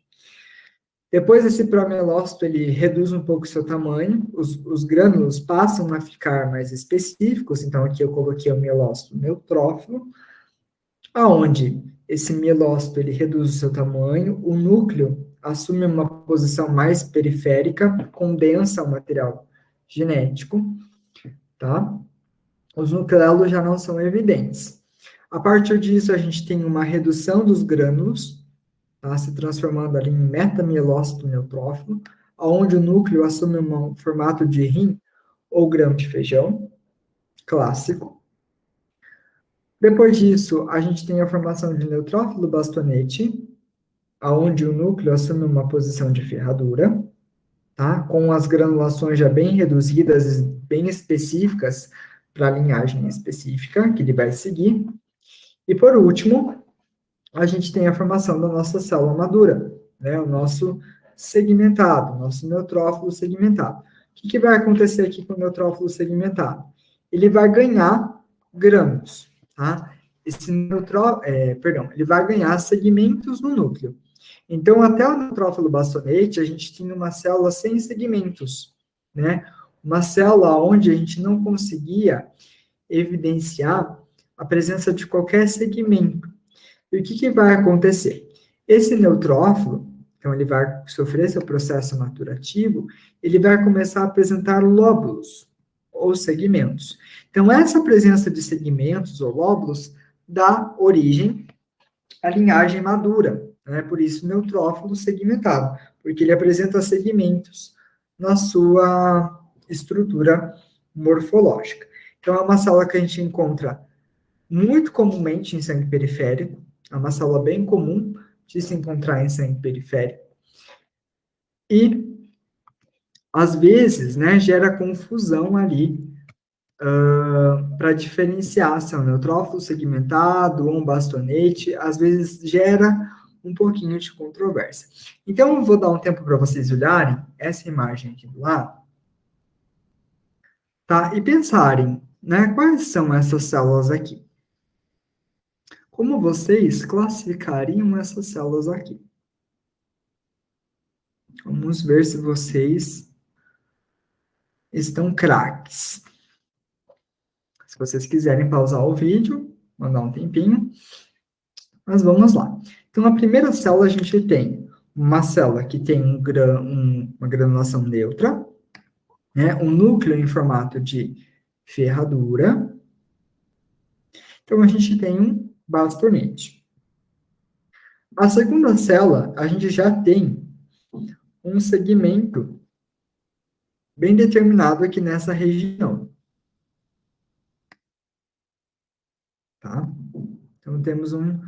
Depois, esse proamelócito, ele reduz um pouco seu tamanho, os grânulos passam a ficar mais específicos, então aqui eu coloquei o mielócito neutrófilo, aonde esse mielócito ele reduz o seu tamanho, o núcleo assume uma posição mais periférica, condensa o material genético, tá? Os nucleolos já não são evidentes. A partir disso, a gente tem uma redução dos grânulos, tá? Se transformando ali em metamielócito neutrófilo, onde o núcleo assume um formato de rim ou grão de feijão, clássico. Depois disso, a gente tem a formação de neutrófilo bastonete, aonde o núcleo assume uma posição de ferradura, tá? Com as granulações já bem reduzidas, bem específicas para a linhagem específica que ele vai seguir. E por último, a gente tem a formação da nossa célula madura, né? O nosso segmentado, nosso neutrófilo segmentado. O que vai acontecer aqui com o neutrófilo segmentado? Ele vai ganhar grãos, tá? Ele vai ganhar segmentos no núcleo. Então, até o neutrófilo bastonete, a gente tinha uma célula sem segmentos, né? Uma célula onde a gente não conseguia evidenciar a presença de qualquer segmento. E o que vai acontecer? Esse neutrófilo, então ele vai sofrer seu processo maturativo, ele vai começar a apresentar lóbulos ou segmentos. Então, essa presença de segmentos ou lóbulos dá origem à linhagem madura, né? Por isso, neutrófilo segmentado, porque ele apresenta segmentos na sua estrutura morfológica. Então, é uma célula que a gente encontra muito comumente em sangue periférico, é uma célula bem comum de se encontrar em sangue periférico. E, às vezes, né, gera confusão ali para diferenciar se é um neutrófilo segmentado ou um bastonete, às vezes gera um pouquinho de controvérsia. Então, eu vou dar um tempo para vocês olharem essa imagem aqui do lado, tá? E pensarem, né, quais são essas células aqui? Como vocês classificariam essas células aqui? Vamos ver se vocês estão craques. Se vocês quiserem pausar o vídeo, mandar um tempinho, mas vamos lá. Então, na primeira célula, a gente tem uma célula que tem uma granulação neutra, né? Um núcleo em formato de ferradura. Então, a gente tem um bastonete. A segunda célula, a gente já tem um segmento bem determinado aqui nessa região. Tá? Então, temos um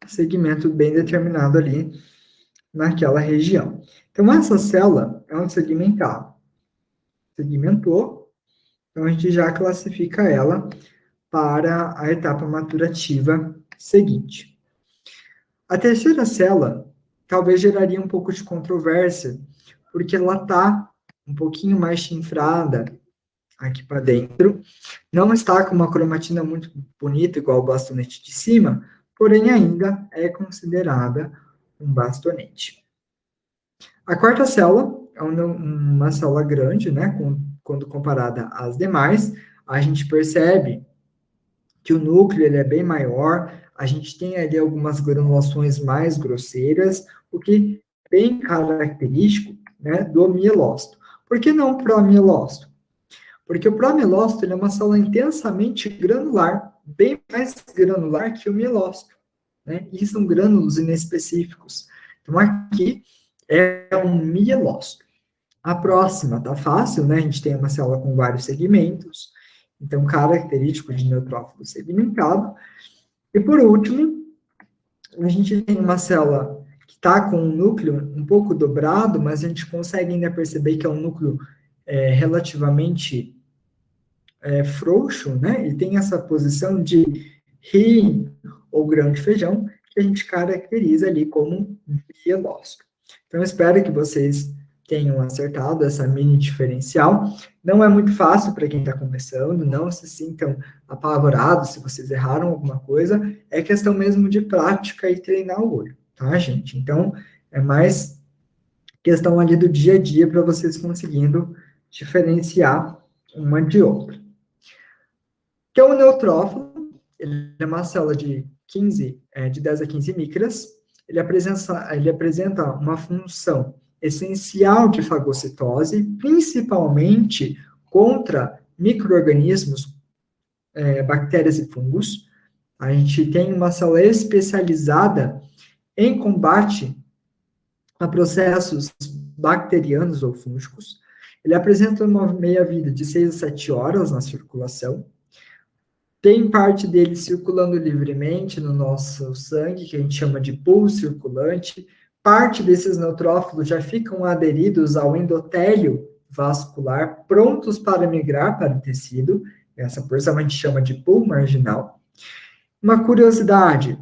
segmento bem determinado ali naquela região. Então, essa célula é um segmentado. Segmentou, então a gente já classifica ela para a etapa maturativa seguinte. A terceira célula talvez geraria um pouco de controvérsia, porque ela está um pouquinho mais chinfrada aqui para dentro, não está com uma cromatina muito bonita, igual o bastonete de cima, porém ainda é considerada um bastonete. A quarta célula é uma célula grande, né, quando comparada às demais, a gente percebe que o núcleo ele é bem maior, a gente tem ali algumas granulações mais grosseiras, o que é bem característico, né, do mielócito. Por que não promielócito? Porque o promielócito ele é uma célula intensamente granular, bem mais granular que o mielócito, né? E são grânulos inespecíficos. Então, aqui é um mielócito. A próxima tá fácil, né? A gente tem uma célula com vários segmentos, então característico de neutrófilo segmentado. E por último, a gente tem uma célula que está com um núcleo um pouco dobrado, mas a gente consegue ainda perceber que é um núcleo relativamente frouxo, né? E tem essa posição de rim ou grão de feijão, que a gente caracteriza ali como mielócito. Então, espero que vocês tenham acertado essa mini diferencial. Não é muito fácil para quem está começando, não se sintam apavorados se vocês erraram alguma coisa, é questão mesmo de prática e treinar o olho, tá, gente? Então, é mais questão ali do dia a dia para vocês conseguindo diferenciar uma de outra. Que é o neutrófilo, ele é uma célula de 10 a 15 micras, ele apresenta uma função essencial de fagocitose, principalmente contra micro-organismos, bactérias e fungos. A gente tem uma célula especializada em combate a processos bacterianos ou fúngicos. Ele apresenta uma meia-vida de 6 a 7 horas na circulação. Tem parte dele circulando livremente no nosso sangue, que a gente chama de pool circulante. Parte desses neutrófilos já ficam aderidos ao endotélio vascular, prontos para migrar para o tecido. Essa porção a gente chama de pool marginal. Uma curiosidade,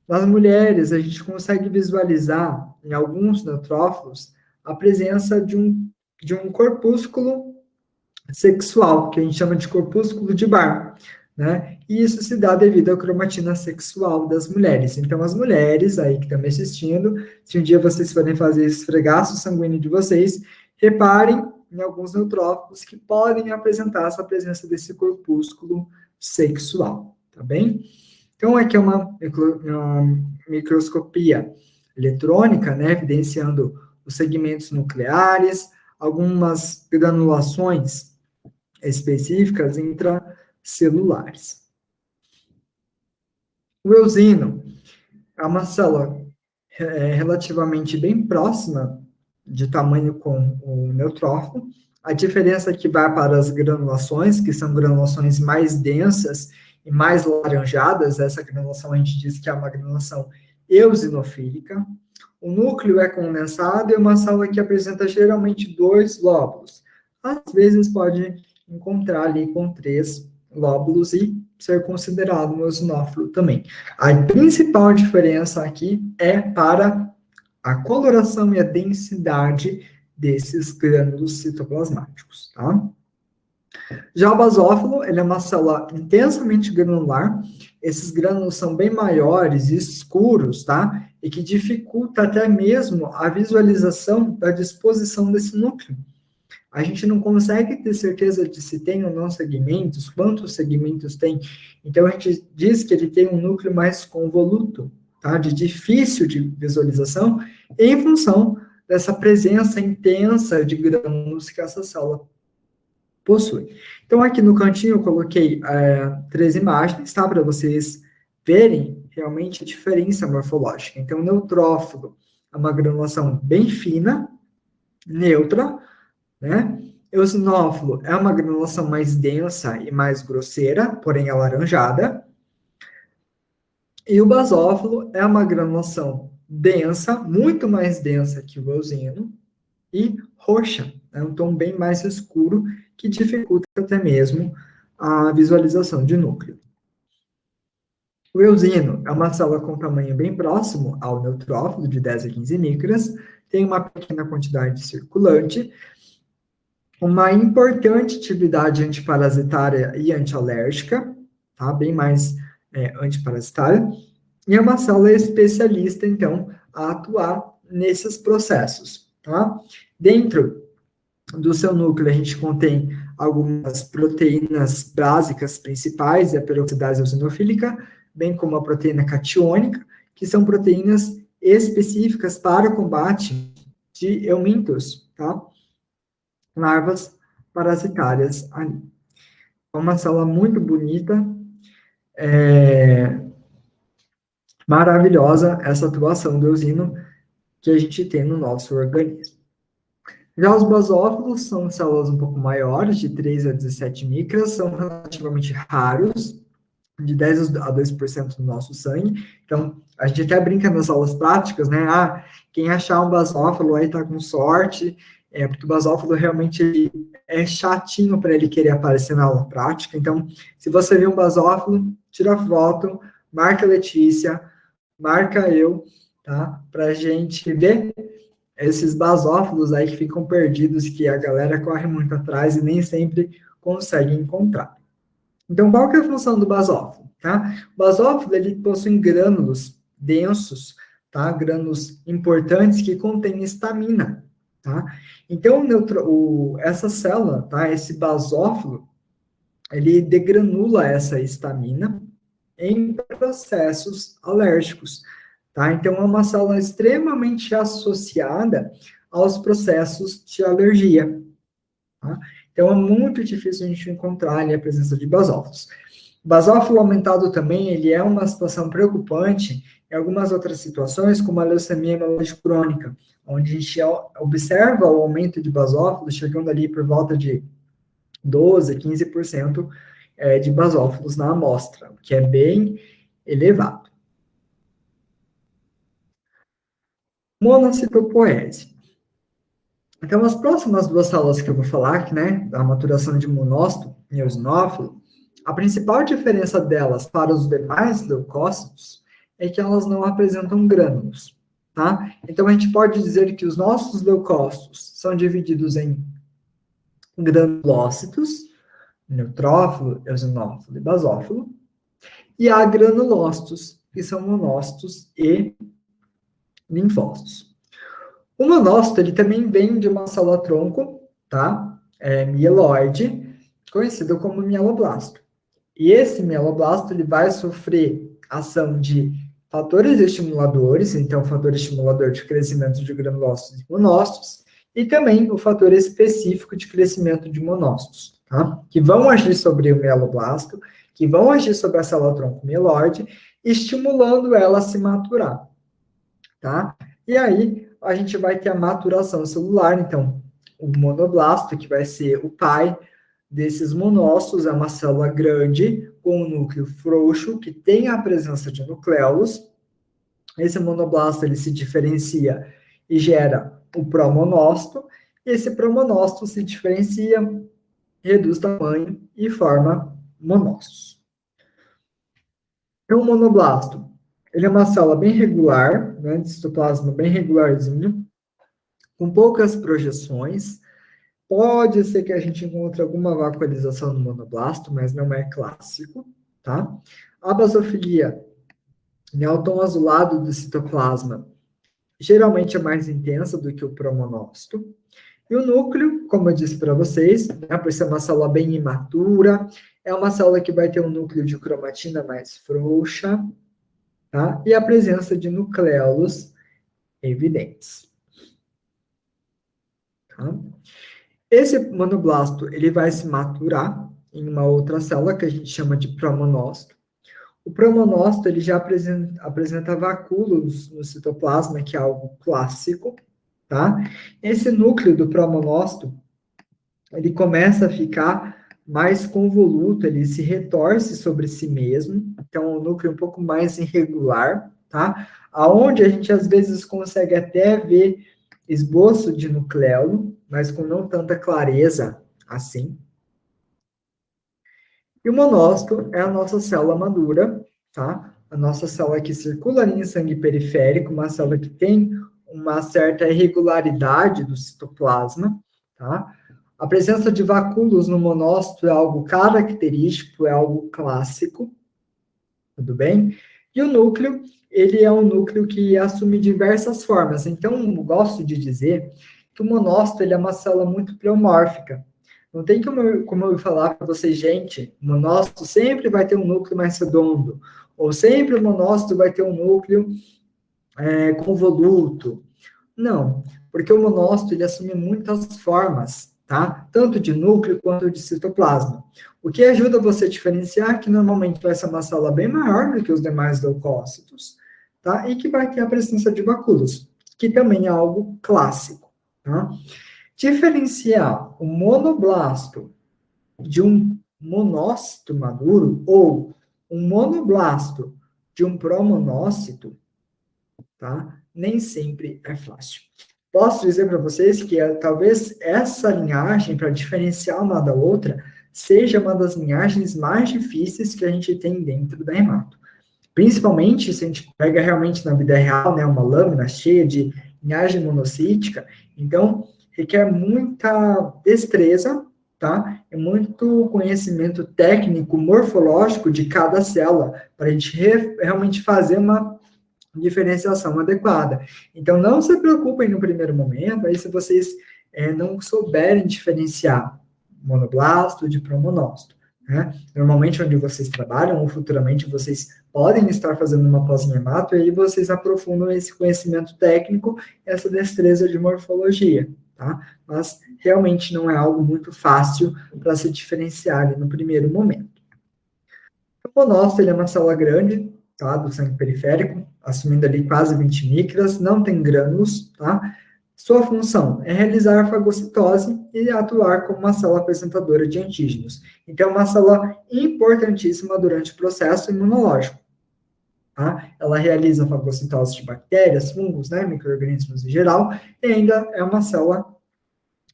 nas mulheres a gente consegue visualizar em alguns neutrófilos a presença de um corpúsculo sexual, que a gente chama de corpúsculo de Barr, né? E isso se dá devido à cromatina sexual das mulheres. Então, as mulheres aí que estão me assistindo, se um dia vocês forem fazer esse esfregaço sanguíneo de vocês, reparem em alguns neutrófilos que podem apresentar essa presença desse corpúsculo sexual, tá bem? Então, aqui é uma microscopia eletrônica, né, evidenciando os segmentos nucleares, algumas granulações específicas intracelulares. O eosino é uma célula relativamente bem próxima de tamanho com o neutrófilo. A diferença é que vai para as granulações, que são granulações mais densas e mais laranjadas. Essa granulação a gente diz que é uma granulação eosinofílica. O núcleo é condensado e é uma célula que apresenta geralmente 2 lóbulos. Às vezes pode encontrar ali com 3 lóbulos e ser considerado um eosinófilo também. A principal diferença aqui é para a coloração e a densidade desses grânulos citoplasmáticos, tá? Já o basófilo, ele é uma célula intensamente granular. Esses grânulos são bem maiores e escuros, tá? E que dificulta até mesmo a visualização da disposição desse núcleo. A gente não consegue ter certeza de se tem ou não segmentos, quantos segmentos tem. Então, a gente diz que ele tem um núcleo mais convoluto, tá? De difícil de visualização, em função dessa presença intensa de grânulos que essa célula possui. Então, aqui no cantinho eu coloquei 3 imagens, tá? Para vocês verem realmente a diferença morfológica. Então, o neutrófilo é uma granulação bem fina, neutra, né? Eosinófilo é uma granulação mais densa e mais grosseira, porém alaranjada. E o basófilo é uma granulação densa, muito mais densa que o eosino, e roxa, é um tom bem mais escuro, que dificulta até mesmo a visualização de núcleo. O eosino é uma célula com tamanho bem próximo ao neutrófilo, de 10 a 15 micras, tem uma pequena quantidade circulante, uma importante atividade antiparasitária e antialérgica, tá? Bem mais antiparasitária, e é uma célula especialista, então, a atuar nesses processos, tá? Dentro do seu núcleo, a gente contém algumas proteínas básicas principais, a peroxidase eosinofílica, bem como a proteína catiônica, que são proteínas específicas para o combate de eumintos, tá? Larvas parasitárias ali. É uma célula muito bonita, maravilhosa essa atuação do eosino que a gente tem no nosso organismo. Já os basófilos são células um pouco maiores, de 3 a 17 micras, são relativamente raros, de 10 a 2% do nosso sangue. Então, a gente até brinca nas aulas práticas, né? Ah, quem achar um basófilo aí tá com sorte, porque o basófilo realmente é chatinho para ele querer aparecer na aula prática. Então, se você vê um basófilo, tira foto, marca a Letícia, marca eu, tá? Para a gente ver esses basófilos aí que ficam perdidos, que a galera corre muito atrás e nem sempre consegue encontrar. Então, qual que é a função do basófilo? Tá? O basófilo, ele possui grânulos densos, tá? Grânulos importantes que contêm estamina, tá? Então, essa célula, tá? Esse basófilo, ele degranula essa estamina em processos alérgicos, tá? Então, é uma célula extremamente associada aos processos de alergia, tá? Então, é muito difícil a gente encontrar ali a presença de basófilos. Basófilo aumentado também, ele é uma situação preocupante em algumas outras situações, como a leucemia hematológica crônica, onde a gente observa o aumento de basófilos chegando ali por volta de 12, 15% de basófilos na amostra, o que é bem elevado. Monocitopoese. Então, as próximas duas células que eu vou falar, né, da maturação de monócito e eosinófilo, a principal diferença delas para os demais leucócitos é que elas não apresentam grânulos, tá? Então, a gente pode dizer que os nossos leucócitos são divididos em granulócitos, neutrófilo, eosinófilo e basófilo, e agranulócitos, que são monócitos e linfócitos. O monócito, ele também vem de uma célula-tronco, tá? Mieloide, conhecido como mieloblasto. E esse mieloblasto, ele vai sofrer ação de fatores estimuladores, então, fator estimulador de crescimento de granulócitos e monócitos, e também o fator específico de crescimento de monócitos, tá? Que vão agir sobre o mieloblasto, que vão agir sobre a célula-tronco mieloide, estimulando ela a se maturar, tá? E aí, a gente vai ter a maturação celular, então, o monoblasto, que vai ser o pai desses monócitos, é uma célula grande, com um núcleo frouxo, que tem a presença de nucleolos. Esse monoblasto, ele se diferencia e gera o promonócito, e esse promonócito se diferencia, reduz tamanho e forma monócitos. Então, o monoblasto, ele é uma célula bem regular, né, de citoplasma bem regularzinho, com poucas projeções. Pode ser que a gente encontre alguma vacuolização no monoblasto, mas não é clássico, tá? A basofilia, né, o tom azulado do citoplasma, geralmente é mais intensa do que o promonócito. E o núcleo, como eu disse para vocês, né, por ser uma célula bem imatura, é uma célula que vai ter um núcleo de cromatina mais frouxa, tá? E a presença de nucleolos evidentes. Tá? Esse monoblasto, ele vai se maturar em uma outra célula que a gente chama de promonócito. O promonócito, ele já apresenta vacúolos no citoplasma, que é algo clássico, tá? Esse núcleo do promonócito, ele começa a ficar mais convoluto, ele se retorce sobre si mesmo, então é um núcleo um pouco mais irregular, tá? Aonde a gente às vezes consegue até ver esboço de nucleolo, mas com não tanta clareza assim. E o monócito é a nossa célula madura, tá? A nossa célula que circula ali em sangue periférico, uma célula que tem uma certa irregularidade do citoplasma, tá? A presença de vacúolos no monócito é algo característico, é algo clássico, tudo bem? E o núcleo, ele é um núcleo que assume diversas formas. Então, eu gosto de dizer que o monócito ele é uma célula muito pleomórfica. Não tem como eu falar para vocês, gente, o monócito sempre vai ter um núcleo mais redondo, ou sempre o monócito vai ter um núcleo convoluto. Não, porque o monócito ele assume muitas formas, tá? Tanto de núcleo quanto de citoplasma. O que ajuda você a diferenciar que normalmente vai ser uma célula bem maior do que os demais leucócitos, tá? E que vai ter a presença de vacúolos, que também é algo clássico, tá? Diferenciar o monoblasto de um monócito maduro ou um monoblasto de um promonócito, tá? Nem sempre é fácil. Posso dizer para vocês que talvez essa linhagem, para diferenciar uma da outra, seja uma das linhagens mais difíceis que a gente tem dentro da hemato. Principalmente se a gente pega realmente na vida real, né, uma lâmina cheia de linhagem monocítica, então requer muita destreza, tá? E muito conhecimento técnico, morfológico de cada célula, para a gente realmente fazer uma diferenciação adequada. Então, não se preocupem no primeiro momento, aí se vocês não souberem diferenciar monoblasto de promonócito, né? Normalmente, onde vocês trabalham, ou futuramente, vocês podem estar fazendo uma pós em hemato, e aí vocês aprofundam esse conhecimento técnico, essa destreza de morfologia, tá? Mas, realmente, não é algo muito fácil para se diferenciar ali no primeiro momento. O monócito, ele é uma célula grande, tá, do sangue periférico, assumindo ali quase 20 micras, não tem grânulos, tá? Sua função é realizar a fagocitose e atuar como uma célula apresentadora de antígenos. Então, é uma célula importantíssima durante o processo imunológico, tá? Ela realiza a fagocitose de bactérias, fungos, né, micro-organismos em geral, e ainda é uma célula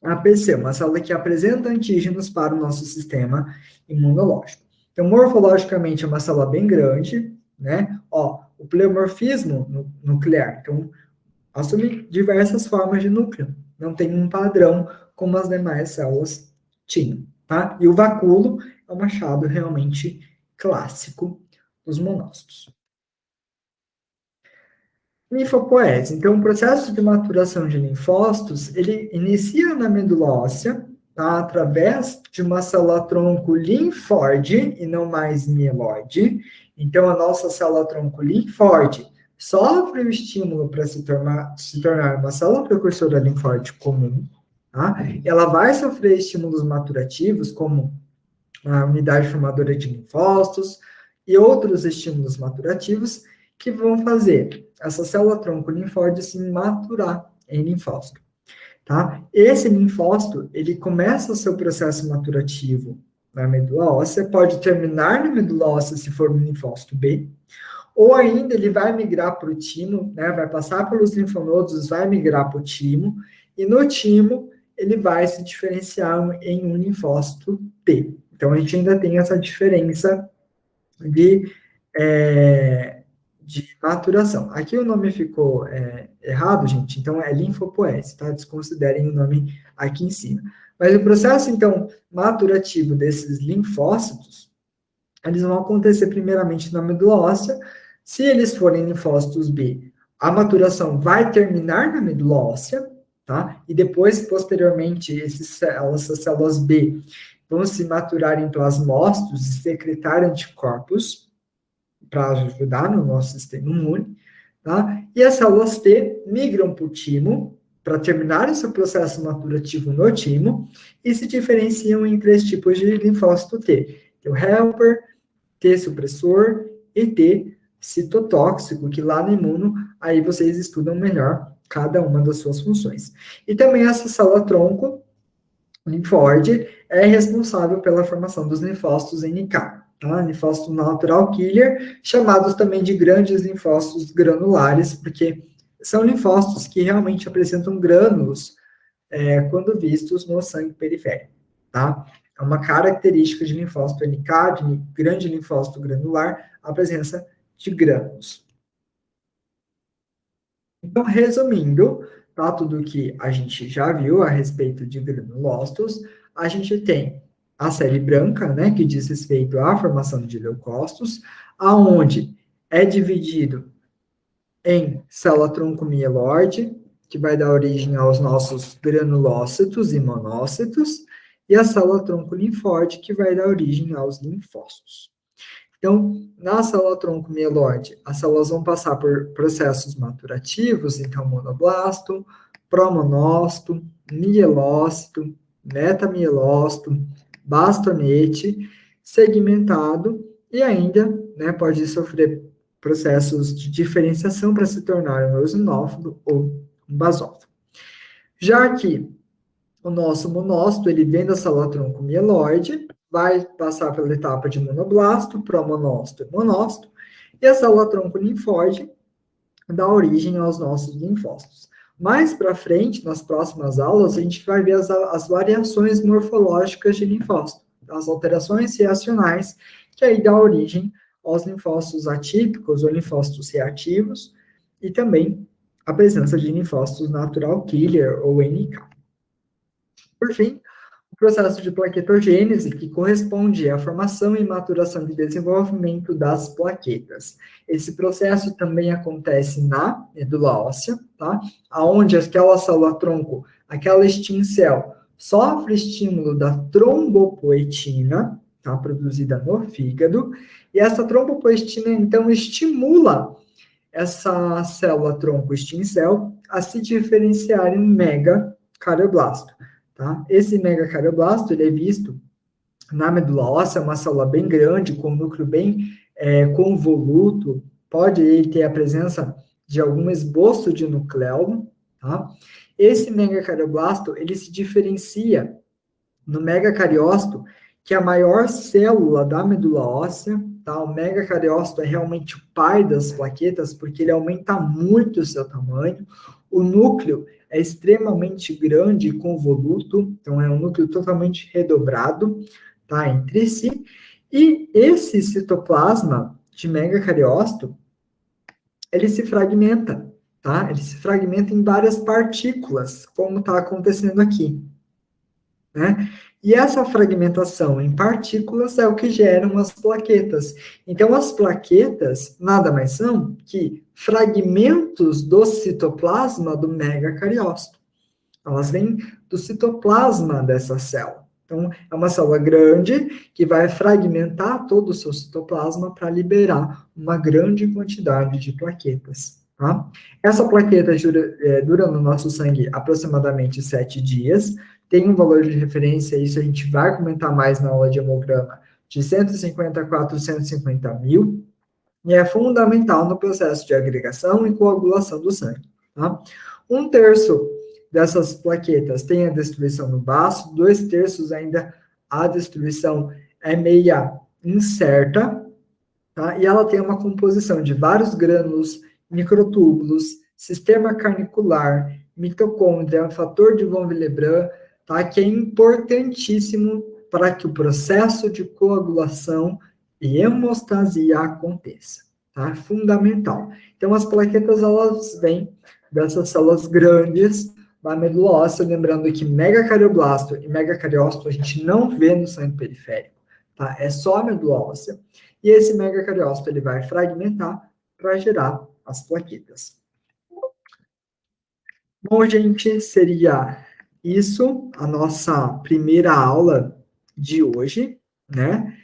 APC, uma célula que apresenta antígenos para o nosso sistema imunológico. Então, morfologicamente, é uma célula bem grande, né? Ó, o pleomorfismo nuclear, então, assume diversas formas de núcleo, não tem um padrão como as demais células tinham, tá? E o vacúolo é um achado realmente clássico dos monócitos. Linfopoese. Então, o processo de maturação de linfócitos, ele inicia na medula óssea, tá? Através de uma célula-tronco linfóide e não mais mieloide. Então, a nossa célula-tronco linfóide sofre o estímulo para se tornar uma célula precursora linfóide comum, tá? Ela vai sofrer estímulos maturativos, como a unidade formadora de linfócitos e outros estímulos maturativos que vão fazer essa célula-tronco linfóide se maturar em linfócito, tá? Esse linfócito, ele começa o seu processo maturativo na medula óssea, pode terminar na medula óssea se for um linfócito B, ou ainda ele vai migrar para o timo, né? Vai passar pelos linfonodos, vai migrar para o timo, e no timo ele vai se diferenciar em um linfócito T. Então, a gente ainda tem essa diferença de, de maturação. Aqui o nome ficou errado, gente, então é linfopoese, tá? Desconsiderem o nome aqui em cima. Mas o processo, então, maturativo desses linfócitos, eles vão acontecer primeiramente na medula óssea. Se eles forem linfócitos B, a maturação vai terminar na medula óssea, tá? E depois, posteriormente, essas células B vão se maturar em plasmócitos e secretar anticorpos para ajudar no nosso sistema imune, tá? E as células T migram para o timo para terminar o seu processo maturativo no timo e se diferenciam em três tipos de linfócito T. Tem o helper, T supressor e T citotóxico, que lá no imuno, aí vocês estudam melhor cada uma das suas funções. E também essa célula-tronco linfóide é responsável pela formação dos linfócitos NK, tá? Linfócito natural killer, chamados também de grandes linfócitos granulares, porque são linfócitos que realmente apresentam grânulos quando vistos no sangue periférico, tá? É uma característica de linfócito NK, de grande linfócito granular, a presença de grânulos. Então, resumindo, tá, tudo que a gente já viu a respeito de granulócitos, a gente tem a série branca, né, que diz respeito à formação de leucócitos, aonde é dividido em célula-tronco mieloide, que vai dar origem aos nossos granulócitos e monócitos, e a célula-tronco linfóide, que vai dar origem aos linfócitos. Então, na célula-tronco mieloide, as células vão passar por processos maturativos, então monoblasto, promonócito, mielócito, metamielócito, bastonete, segmentado e ainda, né, pode sofrer processos de diferenciação para se tornar um eosinófilo ou um basófilo. Já que o nosso monócito, ele vem da célula-tronco mieloide, vai passar pela etapa de monoblasto, promonócito e monócito, e a célula-tronco linfóide dá origem aos nossos linfócitos. Mais para frente, nas próximas aulas, a gente vai ver as variações morfológicas de linfócito, as alterações reacionais, que aí dá origem aos linfócitos atípicos ou linfócitos reativos, e também a presença de linfócitos natural killer ou NK. Por fim, o processo de plaquetogênese, que corresponde à formação e maturação de desenvolvimento das plaquetas. Esse processo também acontece na medula óssea, tá? Onde aquela célula-tronco, aquela stem cell, sofre estímulo da trombopoetina, tá? Produzida no fígado, e essa trombopoetina, então, estimula essa célula-tronco stem cell a se diferenciar em megacardioblasto. Tá? Esse megacardioblasto, ele é visto na medula óssea, uma célula bem grande, com um núcleo bem convoluto, pode ele ter a presença de algum esboço de nucleolo, tá? Esse megacardioblasto, ele se diferencia no megacariócito, que é a maior célula da medula óssea, tá? O megacariócito é realmente o pai das plaquetas, porque ele aumenta muito o seu tamanho. O núcleo é extremamente grande e convoluto, então é um núcleo totalmente redobrado, tá? Entre si. E esse citoplasma de megacariócito, ele se fragmenta, tá? Ele se fragmenta em várias partículas, como está acontecendo aqui, né? E essa fragmentação em partículas é o que geram as plaquetas. Então, as plaquetas nada mais são que fragmentos do citoplasma do megacariócito. Elas vêm do citoplasma dessa célula. Então, é uma célula grande que vai fragmentar todo o seu citoplasma para liberar uma grande quantidade de plaquetas. Tá? Essa plaqueta dura no nosso sangue aproximadamente 7 dias, tem um valor de referência, isso a gente vai comentar mais na aula de hemograma, de 150 a 450 mil, e é fundamental no processo de agregação e coagulação do sangue. Tá? 1/3 dessas plaquetas tem a destruição no baço, 2/3 ainda a destruição é meia incerta, tá? E ela tem uma composição de vários grânulos, microtúbulos, sistema carnicular, mitocôndria, fator de von Willebrand, tá? Que é importantíssimo para que o processo de coagulação e hemostasia aconteça, tá? É fundamental. Então, as plaquetas, elas vêm dessas células grandes da medula óssea, lembrando que megacardioblasto e megacariócito a gente não vê no sangue periférico, tá? É só a medula óssea, e esse megacariócito, ele vai fragmentar para gerar as plaquetas. Bom, gente, seria isso a nossa primeira aula de hoje, né?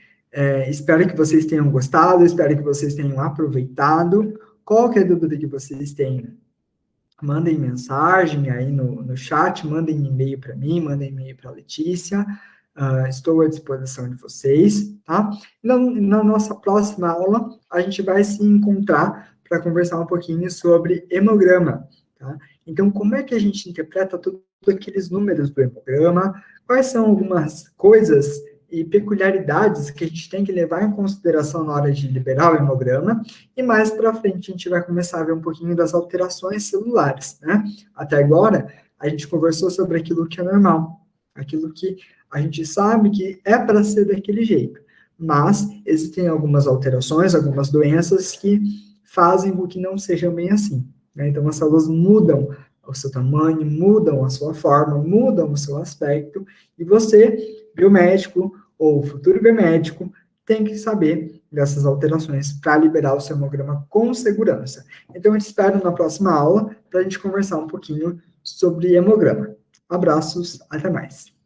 Espero que vocês tenham gostado, espero que vocês tenham aproveitado. Qualquer dúvida que vocês tenham, mandem mensagem aí no chat, mandem e-mail para mim, mandem e-mail para a Letícia. Estou à disposição de vocês, tá? Na nossa próxima aula, a gente vai se encontrar para conversar um pouquinho sobre hemograma, tá? Então, como é que a gente interpreta todos aqueles números do hemograma? Quais são algumas coisas e peculiaridades que a gente tem que levar em consideração na hora de liberar o hemograma, e mais para frente a gente vai começar a ver um pouquinho das alterações celulares, né? Até agora, a gente conversou sobre aquilo que é normal, aquilo que a gente sabe que é para ser daquele jeito, mas existem algumas alterações, algumas doenças que fazem com que não seja bem assim, né? Então, as células mudam o seu tamanho, mudam a sua forma, mudam o seu aspecto, e você, biomédico ou futuro biomédico, tem que saber dessas alterações para liberar o seu hemograma com segurança. Então, eu te espero na próxima aula para a gente conversar um pouquinho sobre hemograma. Abraços, até mais.